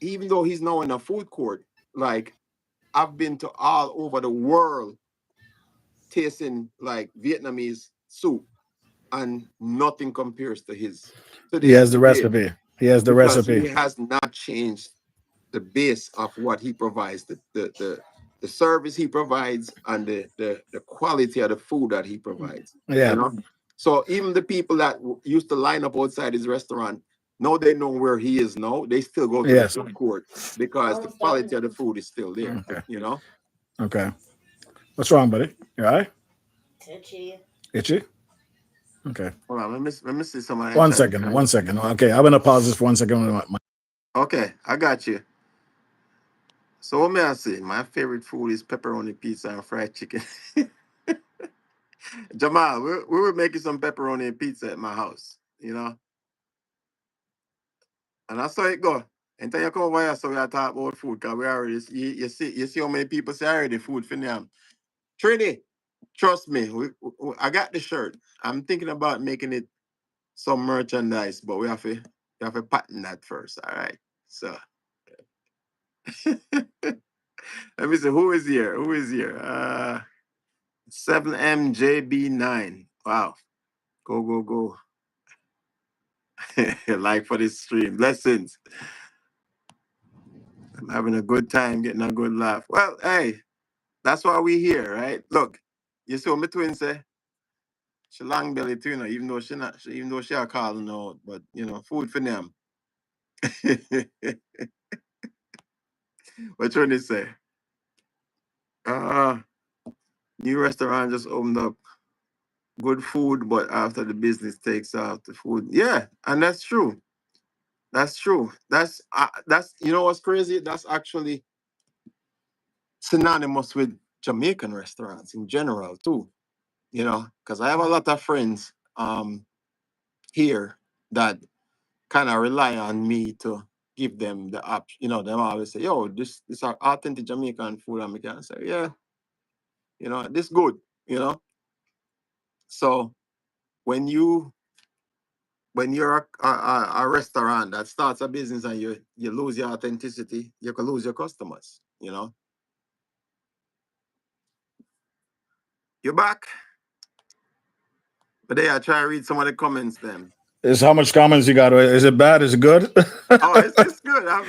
even though he's now in a food court, like, I've been to all over the world tasting like Vietnamese soup, and nothing compares to his He today has the today recipe. He has the because he recipe. has not changed the base of what he provides, the service he provides, and the quality of the food that he provides. Yeah. You know, so even the people that used to line up outside his restaurant, now they know where he is. Now they still go to the Yes. food court because the quality of the food is still there. Okay. You know. Okay. What's wrong, buddy? You all right? Itchy. Itchy? Okay. Hold on, let me see somebody in One chat. second. 1 second. Okay. I'm gonna pause this for 1 second. Okay, I got you. So what may I say? My favorite food is pepperoni pizza and fried chicken. Jamal, we were making some pepperoni and pizza at my house, you know, and I saw it go. And then you come over here, so we are talking about food, because we already, you see how many people say already food for them. Trini, trust me, I got the shirt. I'm thinking about making it some merchandise, but we have to patent that first, all right? So, let me see, who is here? Who is here? 7MJB9. Wow. Go, go, go. Like for this stream. Blessings. I'm having a good time, getting a good laugh. Well, hey, that's why we here, right? Look, you see what my twin say? She long belly too, you know, even though even though she are calling out, but you know, food for them. What trying to say? Uh New restaurant just opened up. Good food, but after the business takes off, the food. Yeah, and that's true. That's true. That's you know what's crazy? That's actually synonymous with Jamaican restaurants in general too. You know, because I have a lot of friends here that kind of rely on me to give them the option. You know, them always say, "Yo, this are authentic Jamaican food," and I can say, "Yeah, you know, this good." You know, so when you when you're a restaurant that starts a business and you lose your authenticity, you can lose your customers. You know, you're back. But they I try to read some of the comments then. Is how much comments you got? Is it bad? Is it good? Oh, it's good. I'm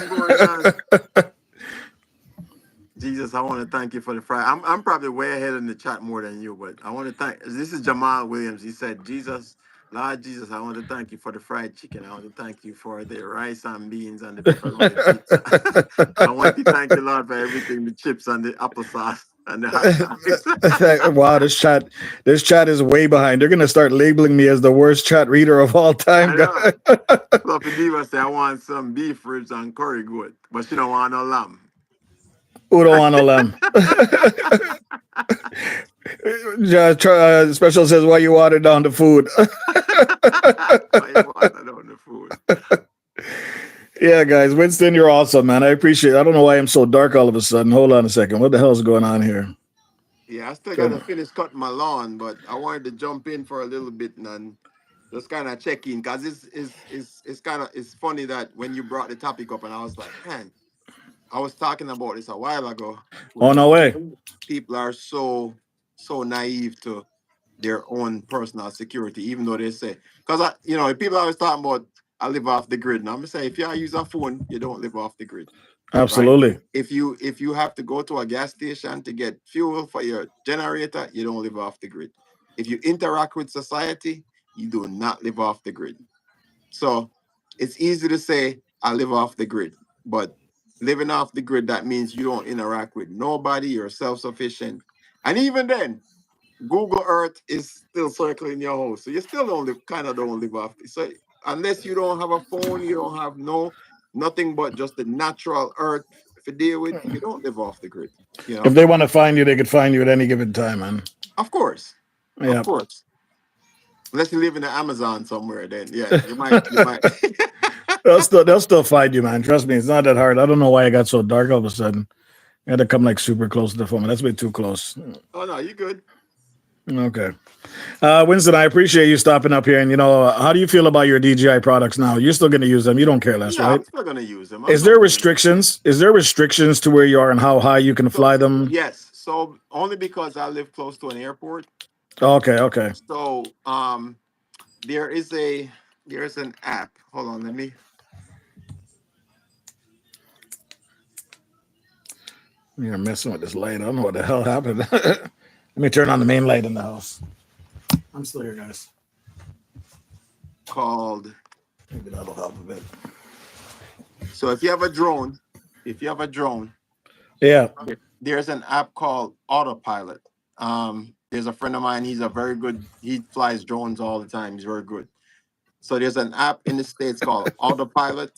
going on. Jesus, I want to thank you for the fry. I'm probably way ahead in the chat more than you, but I want to thank. This is Jamal Williams. He said, "Jesus, Lord Jesus, I want to thank you for the fried chicken. I want to thank you for the rice and beans and the pepperoni pizza. I want to thank you, Lord, for everything: the chips and the applesauce and the hot dogs." Wow, this chat is way behind. They're gonna start labeling me as the worst chat reader of all time, I guys. know. Fluffy Diva say, "I want some beef ribs and curry goat, but she don't want no lamb." Who don't want no lamb? Special says, "Why you water down the food?" Why you want that on the food? Yeah, guys, Winston, you're awesome, man. I appreciate it. I don't know why I'm so dark all of a sudden. Hold on a second. What the hell is going on here? Yeah, I still gotta finish cutting my lawn, but I wanted to jump in for a little bit and just kind of check in because it's kind of it's funny that when you brought the topic up and I was like, man, I was talking about this a while ago Oh, where no way. people are so naive to their own personal security, even though they say because people always talking about I live off the grid. And I'm gonna say if you use a phone, you don't live off the grid. Right? Absolutely. If you have to go to a gas station to get fuel for your generator, you don't live off the grid. If you interact with society, you do not live off the grid. So it's easy to say I live off the grid, but living off the grid that means you don't interact with nobody, you're self-sufficient. And even then, Google Earth is still circling your house. So you still don't live off. So unless you don't have a phone, you don't have nothing but just the natural earth to deal with, you don't live off the grid. You If know? they want to find you, they could find you at any given time, man. Of course. Yeah. Of course. Unless you live in the Amazon somewhere, then yeah, you might they'll still find you, man. Trust me, it's not that hard. I don't know why I got so dark all of a sudden. I had to come like super close to the phone. That's way too close. Oh no, you good. Okay. Winston, I appreciate you stopping up here. And, how do you feel about your DJI products now? You're still going to use them. You don't care less, Yeah, right? I'm still gonna use them. Is there restrictions? Is there restrictions to where you are and how high you can fly them? Yes. So only because I live close to an airport. Okay, okay. So there is there's an app. Hold on, let me. You're messing with this light. I don't know what the hell happened. Let me turn on the main light in the house. I'm still here, guys. Called. Maybe that'll help a bit. So if you have a drone, Yeah. there's an app called Autopilot. There's a friend of mine. He's a very good. He flies drones all the time. He's very good. So there's an app in the States called Autopilot.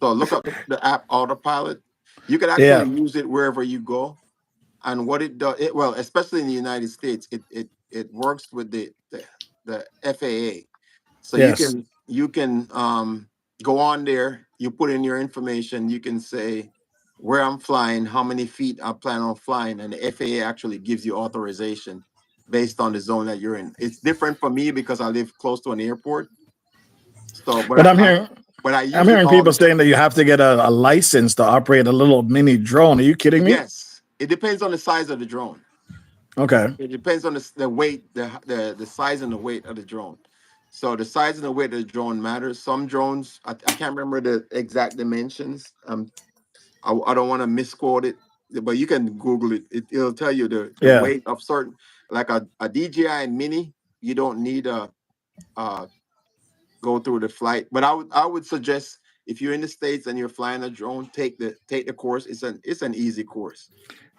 So look up the app Autopilot. You can Yeah. actually use it wherever you go. And what it does, well, especially in the United States, it works with the FAA. So Yes. you can go on there. You put in your information. You can say where I'm flying, how many feet I plan on flying, and the FAA actually gives you authorization based on the zone that you're in. It's different for me because I live close to an airport. So, But but I I'm use it hearing all people the time. saying that you have to get a license to operate a little mini drone. Are you kidding me? Yes, it depends on the size of the drone. Okay. It depends on the weight, the size and the weight of the drone. So the size and the weight of the drone matters. Some drones, I can't remember the exact dimensions. I don't want to misquote it, but you can Google it. It'll tell you the Yeah. weight of certain, like a DJI Mini. You don't need uh go through the flight, but I would suggest if you're in the States and you're flying a drone, take the course. It's an easy course.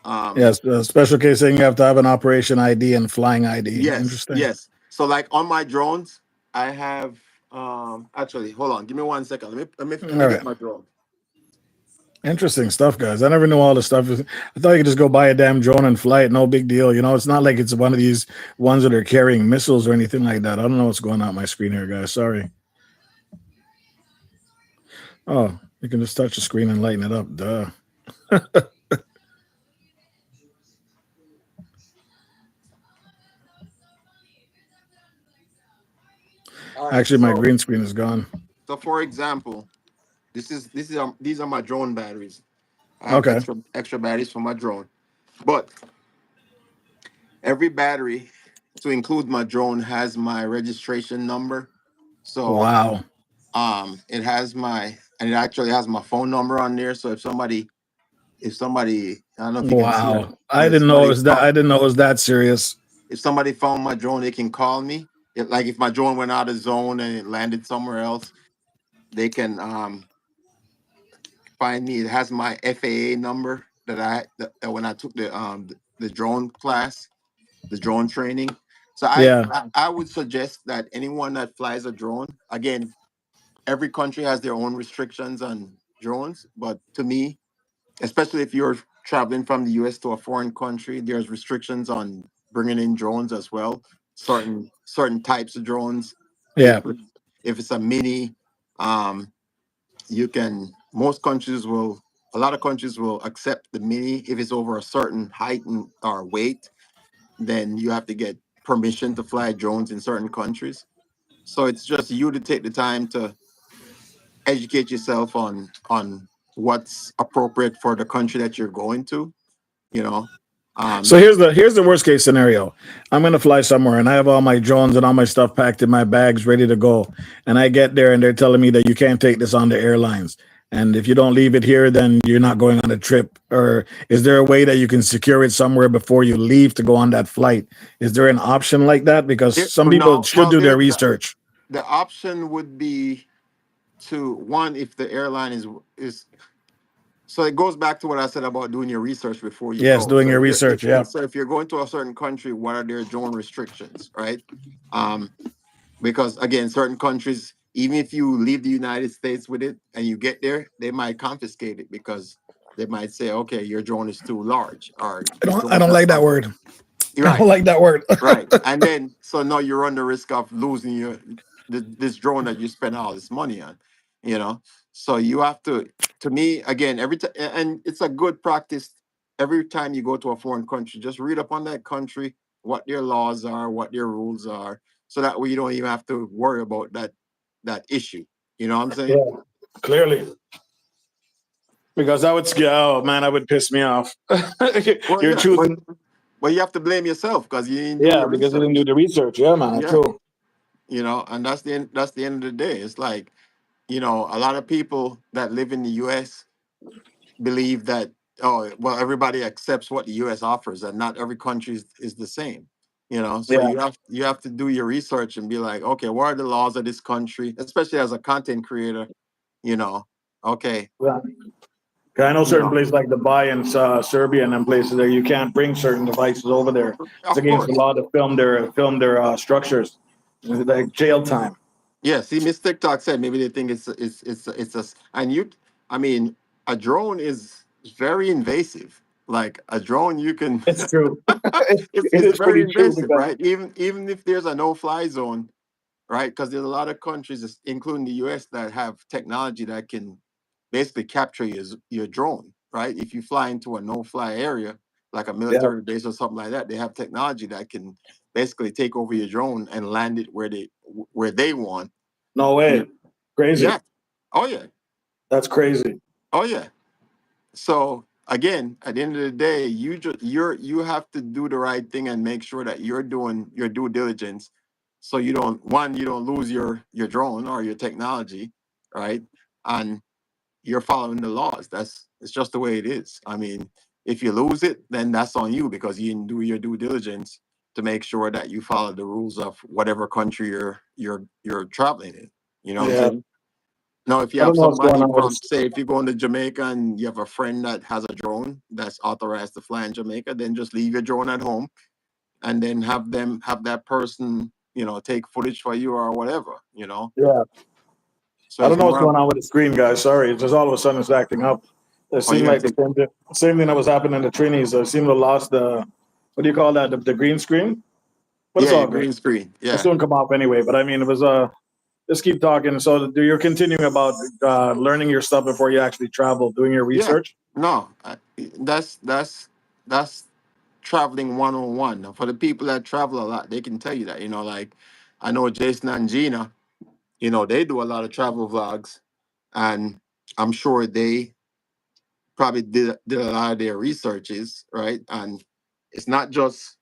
Um, Yes. A special case saying you have to have an operation ID and flying ID. Yes, Interesting. yes. So like on my drones, I have actually hold on, give me 1 second. Let All me right. get my drone. Interesting stuff, guys. I never knew all this stuff. I thought you could just go buy a damn drone and fly it. No big deal. You know, it's not like it's one of these ones that are carrying missiles or anything like that. I don't know what's going on my screen here, guys. Sorry. Oh, you can just touch the screen and lighten it up. Duh. All right. Actually, my green screen is gone. So for example, these are my drone batteries. I have Okay. extra batteries for my drone. But every battery to include my drone has my registration number. So Wow. it has my and it actually has my phone number on there. So if somebody I don't know if you can see it, Wow. I if didn't know it somebody was that. I didn't know it was that serious. if somebody found my drone, they can call me. Like if my drone went out of zone and it landed somewhere else, they can find me. It has my FAA number that when I took the drone class, the drone training. So Yeah. I would suggest that anyone that flies a drone, again, every country has their own restrictions on drones, but to me, especially if you're traveling from the US to a foreign country, there's restrictions on bringing in drones as well. Certain types of drones. If Yeah. if it's a mini, um, you can. Most countries will. A lot of countries will accept the mini if it's over a certain height or weight. Then you have to get permission to fly drones in certain countries. So it's just you to take the time to educate yourself on what's appropriate for the country that you're going to. You know, So um, here's the worst case scenario. I'm gonna fly somewhere and I have all my drones and all my stuff packed in my bags ready to go. And I get there and they're telling me that you can't take this on the airlines. And if you don't leave it here, then you're not going on a trip. Or is there a way that you can secure it somewhere before you leave to go on that flight? Is there an option like that? Because some people no, should well, do their research. the option would be to one if the airline is so it goes back to what I said about doing your research before you Yes, go. doing your research. Yeah. So if you're going to a certain country, what are their drone restrictions, right? Um, because again, certain countries, even if you leave the United States with it and you get there, they might confiscate it because they might say, okay, your drone is too large or your I drone don't has like that some word. I don't right. like that word. Right. And then, so now you run the risk of losing this drone that you spent all this money on, you know? So you have to me, again, every time, and it's a good practice every time you go to a foreign country, just read up on that country, what their laws are, what their rules are, so that way you don't even have to worry about that issue. You know what I'm saying? Yeah, clearly. Because that would scare. Oh man, that would piss me off. Well, You're yeah, but choosing, you have to blame yourself because you didn't do yeah, your because you didn't do research. the research. Yeah, man, Yeah, true. and that's the end of the day. It's like, a lot of people that live in the U.S. believe that, oh well, everybody accepts what the U.S. offers, and not every country is the same. So Yeah, you have to do your research and be like, okay, what are the laws of this country, especially as a content creator. You know, okay, yeah. 'Cause I know you certain know, places like Dubai and Serbia and them places there, you can't bring certain devices over there. It's of against the course. law to film their structures. It's like jail time. Yeah, see, Miss TikTok said maybe they think it's a and you. I mean, a drone is very invasive. Like a drone, you can. It's true. It It's is very pretty true invasive, because right? Even if there's a no-fly zone, right? Because there's a lot of countries, including the U.S., that have technology that can basically capture your drone, right? If you fly into a no-fly area, like a yeah, military base or something like that, they have technology that can basically take over your drone and land it where they want. no Yeah. way, crazy. Yeah. Oh yeah. That's crazy. Oh yeah. So again, at the end of the day, you have to do the right thing and make sure that you're doing your due diligence, so you don't lose your drone or your technology, right? And you're following the laws. It's just the way it is. I mean, if you lose it, then that's on you because you didn't do your due diligence to make sure that you follow the rules of whatever country you're traveling in. You know what I'm Yeah, saying? Now, if you I have don't know what's going somebody on with from, this. say, if you're going to Jamaica and you have a friend that has a drone that's authorized to fly in Jamaica, then just leave your drone at home and then have that person, take footage for you or whatever. Yeah, So I it's don't know what's more of, going on with the screen, guys. Sorry, it's just all of a sudden it's acting up. It oh, you seemed gotta like the take, same thing that was happening to Trinis. I seem to have lost the what do you call that? The green screen. But it's yeah, all your good. green screen. It'll Yeah. soon come off anyway. But I mean, it was just keep talking. So you're continuing about learning your stuff before you actually travel, doing your Yeah. research. No, that's traveling 101. Now, for the people that travel a lot, they can tell you that, like I know Jason and Gina, they do a lot of travel vlogs, and I'm sure they probably did a lot of their researches, right? And it's not just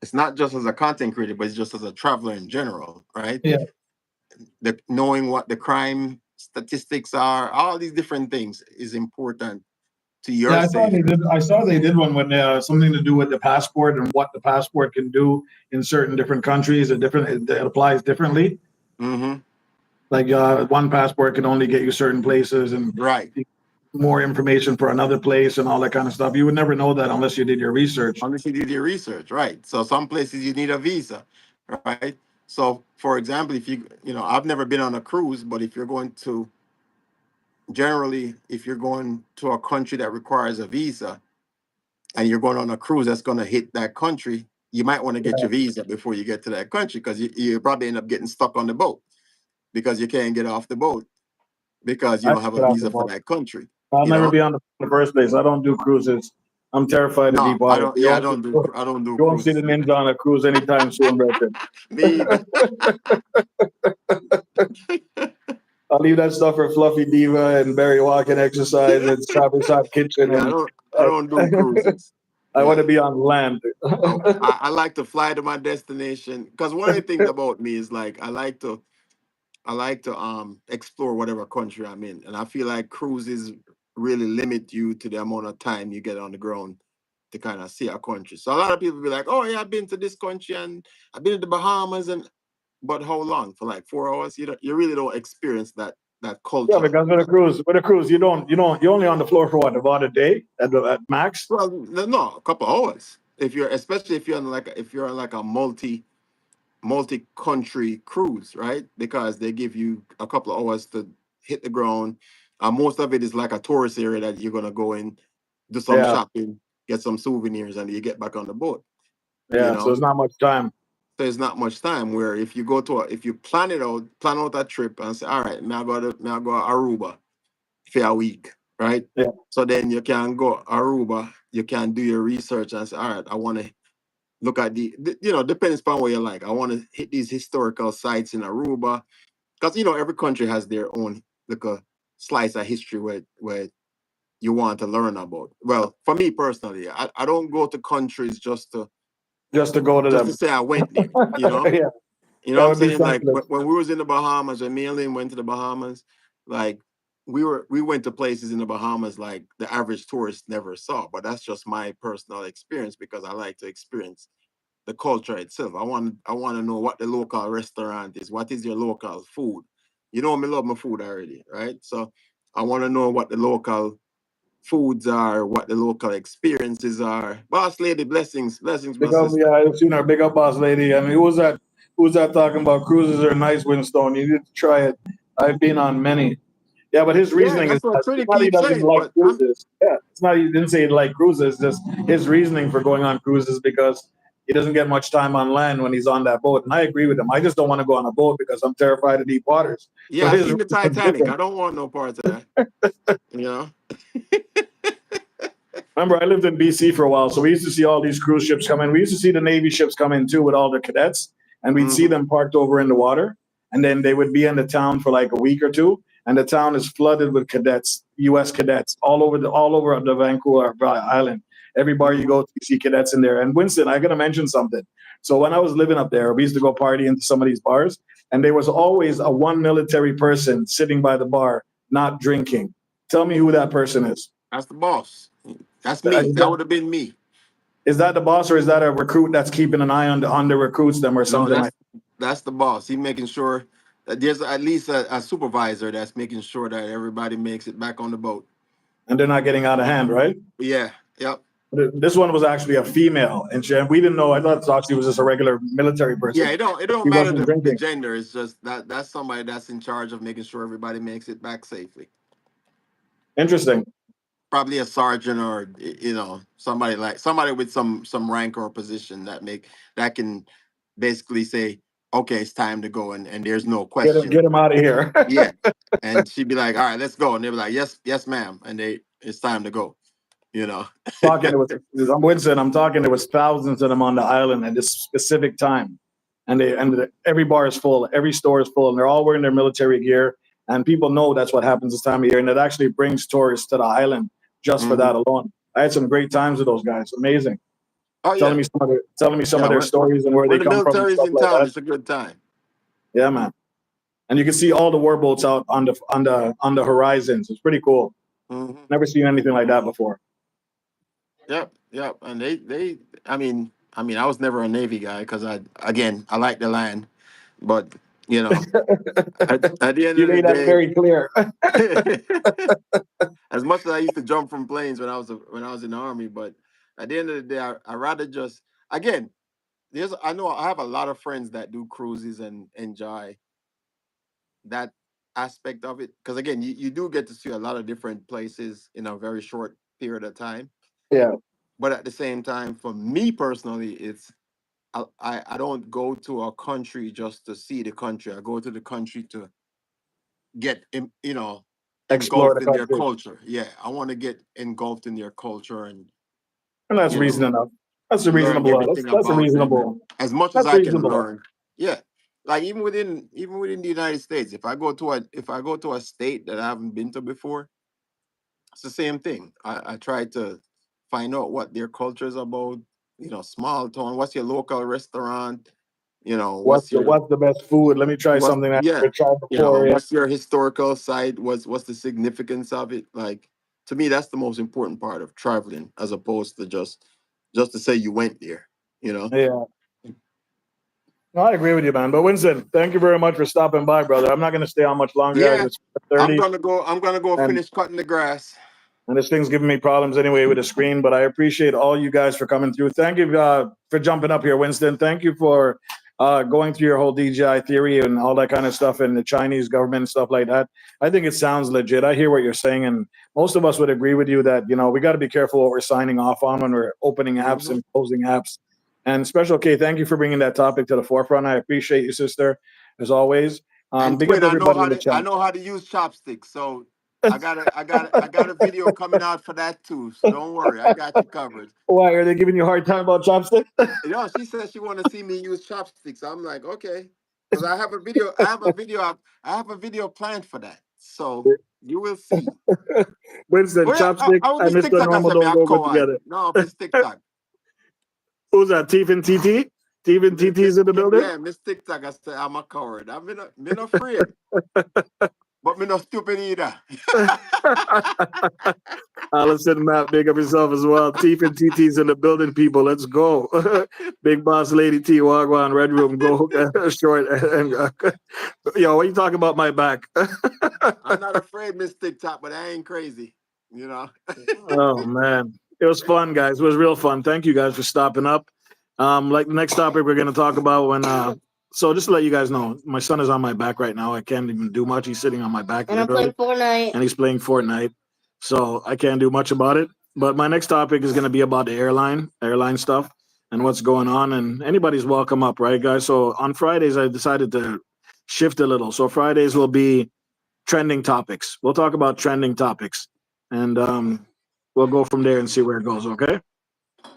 it's not just as a content creator, but it's just as a traveler in general, right? Yeah. Knowing what the crime statistics are, all these different things is important to Yeah, your I saw they safety. did. I saw they did one when something to do with the passport and what the passport can do in certain different countries. It applies differently. Hmm. Like one passport can only get you certain places, and Right. more information for another place and all that kind of stuff. You would never know that unless you did your research. Unless you did your research, right? So some places you need a visa, right? So for example, if I've never been on a cruise, but if you're going to generally, if you're going to a country that requires a visa and you're going on a cruise that's going to hit that country, you might want to get Yeah, your visa before you get to that country because you probably end up getting stuck on the boat because you can't get off the boat because you I don't can have a get off the visa for boat. that country. I'll You never know? be on the first place. I don't do cruises. I'm terrified of No, deep I water. don't. Yeah, I don't do You won't see the cruises. ninja on a cruise anytime soon, Richard. Me either. I'll leave that stuff for Fluffy Diva and Barry Walking Exercise and Strawberry Shop Kitchen, Yeah, I don't do and cruises. I want Yeah. to be on land. I like to fly to my destination because one of the things about me is like I like to explore whatever country I'm in, and I feel like cruises really limit you to the amount of time you get on the ground to kind of see a country. So a lot of people be like, "Oh yeah, I've been to this country and I've been to the Bahamas," and but how long? For like 4 hours? You really don't experience that Yeah, culture. because with a cruise, you're only on the floor for what, about a day at max. Well, no, a couple hours. Especially if you're on like a multi-country cruise, right? Because they give you a couple of hours to hit the ground. Most of it is like a tourist area that you're gonna go in, do some Yeah, shopping, get some souvenirs, and you get back on the boat. You yeah. So know, it's not much time. there's not much time. Where if you plan out that trip and say, all right, may I go Aruba for a week, right? Yeah, So then you can go Aruba, you can do your research and say, all right, I want to look at depends upon what you like. I want to hit these historical sites in Aruba because every country has their own like a slice of history where you want to learn about. Well, for me personally, I don't go to countries just to go to them. say I went there. You know, Yeah, you know that what I'm would be saying? Like senseless. when we was in the Bahamas, when me and Lynn went to the Bahamas, like we went to places in the Bahamas like the average tourist never saw. But that's just my personal experience because I like to experience the culture itself. I want to know what the local restaurant is. What is your local food? You know, me love my food already, right? So I want to know what the local foods are, what the local experiences are. Boss lady, blessings, my Big up, sister. yeah, I've seen our big up boss lady. And who was that? Who was that talking about cruises are nice, Winstone? You need to try it. I've been on many. Yeah, but his Yeah, reasoning is that's what Trinity it's not he keeps doesn't saying. like But I'm cruises. Yeah, it's not he didn't say he like cruises. Just his reasoning for going on cruises because he doesn't get much time on land when he's on that boat. And I agree with him. I just don't want to go on a boat because I'm terrified of deep waters. So yeah, I his seen the reasoning's Titanic. different. I don't want no parts of that. You know. Remember, I lived in BC for a while, so we used to see all these cruise ships come in. We used to see the Navy ships come in too with all the cadets, and we'd see Hmm. them parked over in the water. And then they would be in the town for like a week or two, and the town is flooded with cadets, U.S. cadets, all over the Vancouver Island. Every bar you Hmm. go to, you see cadets in there. And Winston, I gotta mention something. So when I was living up there, we used to go party into some of these bars, and there was always a one military person sitting by the bar, not drinking. Tell me who that person is. That's the boss. That's Uh, me. That would have been me. Is that the boss or is that a recruit that's keeping an eye on the recruits them or No, something like that's the boss. He making sure that there's at least a supervisor that's making sure that everybody makes it back on the boat. and they're not getting out of hand, right? Yeah. Yep. This one was actually a female and we didn't know. I thought she was just a regular military Yeah. person. It don't She matter wasn't the drinking. gender. It's just that's somebody that's in charge of making sure everybody makes it back safely. Interesting. Probably a sergeant or somebody with some rank or position that can basically say, okay, it's time to go, and there's no question. Get him out of here. Yeah. And she'd be like, all right, let's go. And they'd be like, yes, ma'am. And it's time to go, you know. Talking, I'm Winston. I'm talking. There was thousands of them on the island at this specific time, and every bar is full, every store is full, and they're all wearing their military gear. And people know that's what happens this time of year, and it actually brings tourists to the island just for Hmm. that alone. I had some great times with those guys. Amazing. Oh Telling yeah. me some Yeah. of their stories and where they When the come from and military is stuff in like town, that. it's a good time. Yeah, man. And you can see all the warboats out on the horizons. It's pretty cool. Hmm. Never seen anything like that before. Yep. And they I mean, I was never a Navy guy because I like the land, but you know, at the end You of the made that day, very clear. as much as I used to jump from planes when I was in the army, but at the end of the day, I rather just again. I know I have a lot of friends that do cruises and enjoy that aspect of it because again, you do get to see a lot of different places in a very short period of time. Yeah, But at the same time, for me personally, it's I don't go to a country just to see the country. I go to the country to explore engulfed the in their country, culture. Yeah, I want to get engulfed in their culture and and that's you know reason enough. That's a learn reasonable. everything That's a about them and reasonable. as much as That's I can reasonable. learn. Yeah. Like even within the United States, if I go to a state that I haven't been to before, it's the same thing. I try to find out what their culture is about, small town, what's your local restaurant, What's the best food? Let me try what's something I've yeah, never tried before. Yeah, what's your historical site, what's the significance of it? Like to me, that's the most important part of traveling, as opposed to just to say you went there, you know. yeah. No, I agree with you, man. But Winston, thank you very much for stopping by, brother. I'm not going to stay on much longer, guys. Yeah, It's 30, I'm gonna go and finish cutting the grass. this thing's giving me problems anyway with the screen. But I appreciate all you guys for coming through. Thank you for jumping up here, Winston. Thank you for going through your whole DJI theory and all that kind of stuff and the Chinese government and stuff like that. I think it sounds legit. I hear what you're saying, and most of us would agree with you that we got to be careful what we're signing off on when we're opening apps Hmm. and closing apps. And Special K, thank you for bringing that topic to the forefront. I appreciate you, sister, as always. And Big up Twin, everybody in the I chat. know how to use chopsticks, so I got a video coming out for that too. So don't worry, I got you covered. Why are they giving you a hard time about chopsticks? She said she want to see me use chopsticks. I'm like, okay, because I have a video. I have a video planned for that. So You will see. Winston, Oh yeah, chopstick I will and miss Mr. TikTok. I Normal said me don't a go good coward. together. No, miss TikTok. Who's that? Teeth and TT? Teeth and TT's in the building? Yeah, miss TikTok. I said I'm a coward. Me not afraid, but me not stupid either. Allison, Matt, big up yourself as well. Teeth and TT's in the building, people. Let's go. Big boss lady T, Wagwan, Red Room, go short. Yo, what you talking about my back? I'm not afraid, miss TikTok, but I ain't crazy. You know. Oh man, it was fun, guys. It was real fun. Thank you guys for stopping up. Like the next topic we're gonna talk about when. So just to let you guys know, my son is on my back right now. I can't even do much. He's sitting on my back And I'm literally, playing Fortnite. and he's playing Fortnite. So I can't do much about it. But my next topic is gonna be about the airline stuff, and what's going on. And anybody's welcome up, right, guys? So on Fridays, I decided to shift a little. So Fridays will be trending topics. We'll talk about trending topics, and we'll go from there and see where it goes. Okay.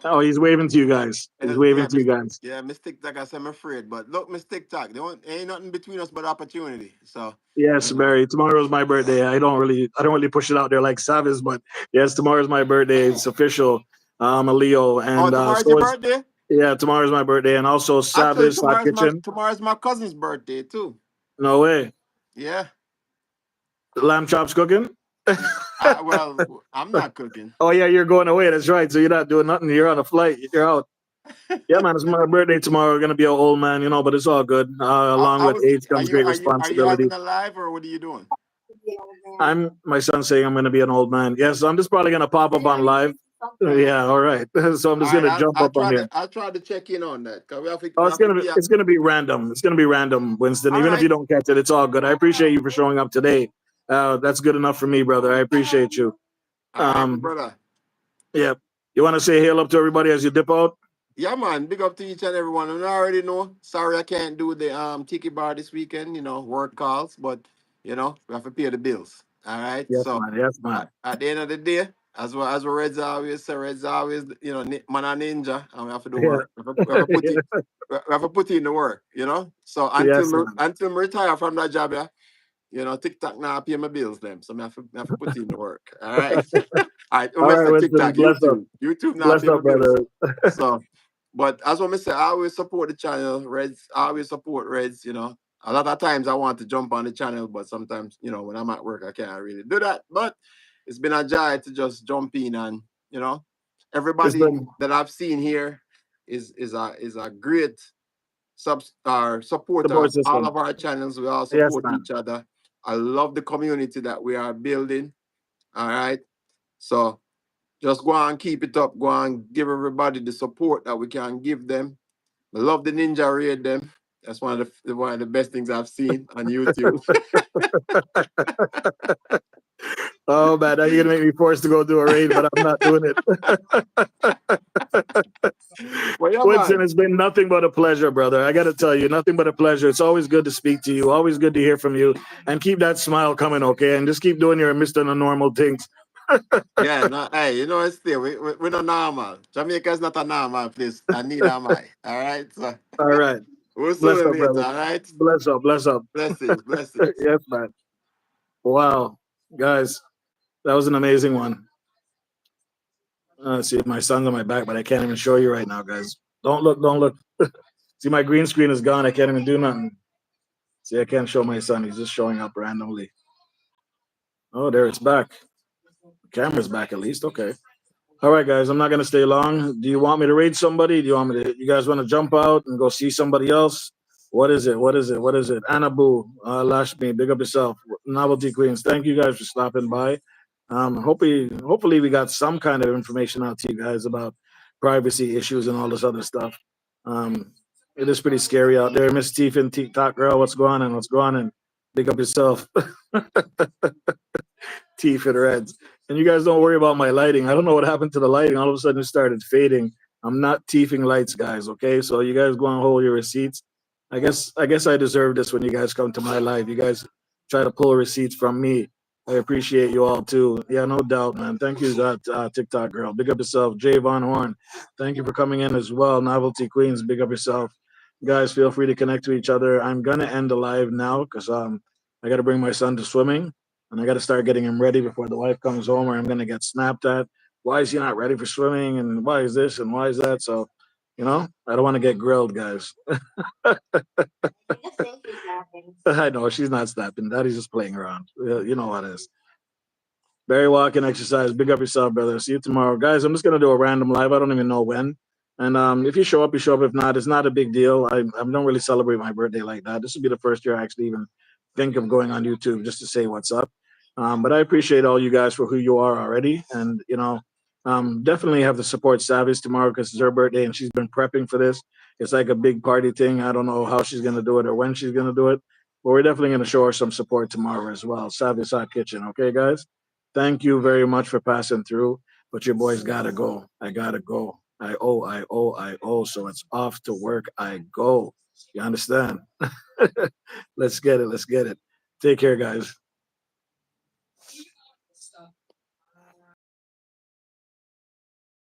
Oh, he's waving to you guys. He's waving to you guys. Yeah, miss TikTok. I said I'm afraid, but look, miss TikTok. Ain't nothing between us but opportunity. So Yes, Barry. Tomorrow's my birthday. I don't really push it out there like Savage, but yes, tomorrow's my birthday. It's official. I'm a Leo, oh, and tomorrow's your so it's birthday. yeah, tomorrow's my birthday, and also Actually, Savage Hot Kitchen. tomorrow's my cousin's birthday too. No way. Yeah. Lamb chops cooking. Well, I'm not cooking. Oh yeah, you're going away. That's right. So you're not doing nothing. You're on a flight. You're out. Yeah, man. It's my birthday tomorrow. We're gonna be an old man, but it's all good. Along I with was. age comes great Are you responsibility. having a live or what are you doing? My son saying I'm gonna be an old man. Yes, I'm just probably gonna pop up on live. Yeah, all right. So I'm All just right, gonna jump up on here. I'll try to check in on that because Oh, we it's have to gonna be be it's gonna be random. It's gonna be random, Winston. all Even if right. you don't catch it, it's all good. I appreciate you for showing up today. That's good enough for me, brother. I appreciate you. All right, Um, brother. yeah. You want to say hail up to everybody as you dip out? Yeah, man. Big up to each and everyone. And I already know. Sorry, I can't do the tiki bar this weekend. Work calls, but we have to pay the bills. All right. Yes, So man. Yes, man. at the end of the day, as well as Reds always say, Reds always man a ninja, and we have to do Yeah. work. We have to put it. We have to put in the work. So Yes, man. until me retire from that job, yeah. TikTok now pay my bills them. So I have to put in the work. All right. All right. All Almost right, like Winston. TikTok, Bless up. YouTube. YouTube now Bless pay my up, bills. brother. So but as what I say, I always support the channel, Reds. I always support Reds. A lot of times I want to jump on the channel, but sometimes, when I'm at work, I can't really do that. But it's been a joy to just jump in and, It's everybody been that I've seen here is a great supporter support of all system. of our channels. We all Yes, support man. each other. I love the community that we are building. All right. So just go and keep it up. Go and give everybody the support that we can give them. I love the Ninja Raid them. That's one of the best things I've seen on YouTube. Oh man, now you're gonna make me forced to go do a raid, but I'm not doing it. Well, yeah, Winston, man. it's been nothing but a pleasure, brother. I got to tell you, nothing but a pleasure. It's always good to speak to you. Always good to hear from you. And keep that smile coming, okay? And just keep doing your Mr. Normal things. Yeah, no, hey, it's still we're not normal. Jamaica is not a normal place, and neither am I. All right, so All right. we'll see Bless you up, later. brother. All right, Bless up. Bless up. blessings, blessings. Yes, man. Wow. Guys, that was an amazing one. See, my son's on my back, but I can't even show you right now, guys. Don't look. Don't look. See, my green screen is gone. I can't even do nothing. See, I can't show my son. He's just showing up randomly. Oh, there it's back. Camera's back at least. Okay. All right, guys. I'm not gonna stay long. Do you want me to raid somebody? Do you want me to? You guys want to jump out and go see somebody else? What is it? What is it? What is it? Anabu, Lashmi, big up yourself. Novelty Queens. Thank you guys for stopping by. Hopefully we got some kind of information out to you guys about privacy issues and all this other stuff. Um, it is pretty scary out there. Miss Tiffin, TikTok girl, what's going on? What's going on? Big up yourself. Teeth and reds. And you guys don't worry about my lighting. I don't know what happened to the lighting. All of a sudden it started fading. I'm not teething lights, guys. Okay, so you guys go and hold your receipts. I guess I deserve this when you guys come to my life. You guys try to pull receipts from me. I appreciate you all too. Yeah, no doubt, man. Thank you, TikTok girl. Big up yourself, Jay Von Horn. Thank you for coming in as well. Novelty Queens, big up yourself. Guys, feel free to connect to each other. I'm gonna end the live now because I got to bring my son to swimming. and I got to start getting him ready before the wife comes home, or I'm going to get snapped at. Why is he not ready for swimming? And why is this and why is that? So, I don't want to get grilled, guys. I just think he's napping. I know she's not snapping. Daddy's just playing around. You know what it is. Barry walking exercise. Big up yourself, brother. See you tomorrow, guys. I'm just gonna do a random live. I don't even know when. And if you show up, you show up. If not, it's not a big deal. I don't really celebrate my birthday like that. This would be the first year I actually even think of going on YouTube just to say what's up. But I appreciate all you guys for who you are already, and definitely have to support Savage tomorrow because it's her birthday and she's been prepping for this. It's like a big party thing. I don't know how she's gonna do it or when she's gonna do it, but we're definitely gonna show her some support tomorrow as well. Savage Hot Kitchen, okay, guys. Thank you very much for passing through, but your boys gotta go. I gotta go. I owe. So it's off to work. I go. You understand? Let's get it. Let's get it. Take care, guys.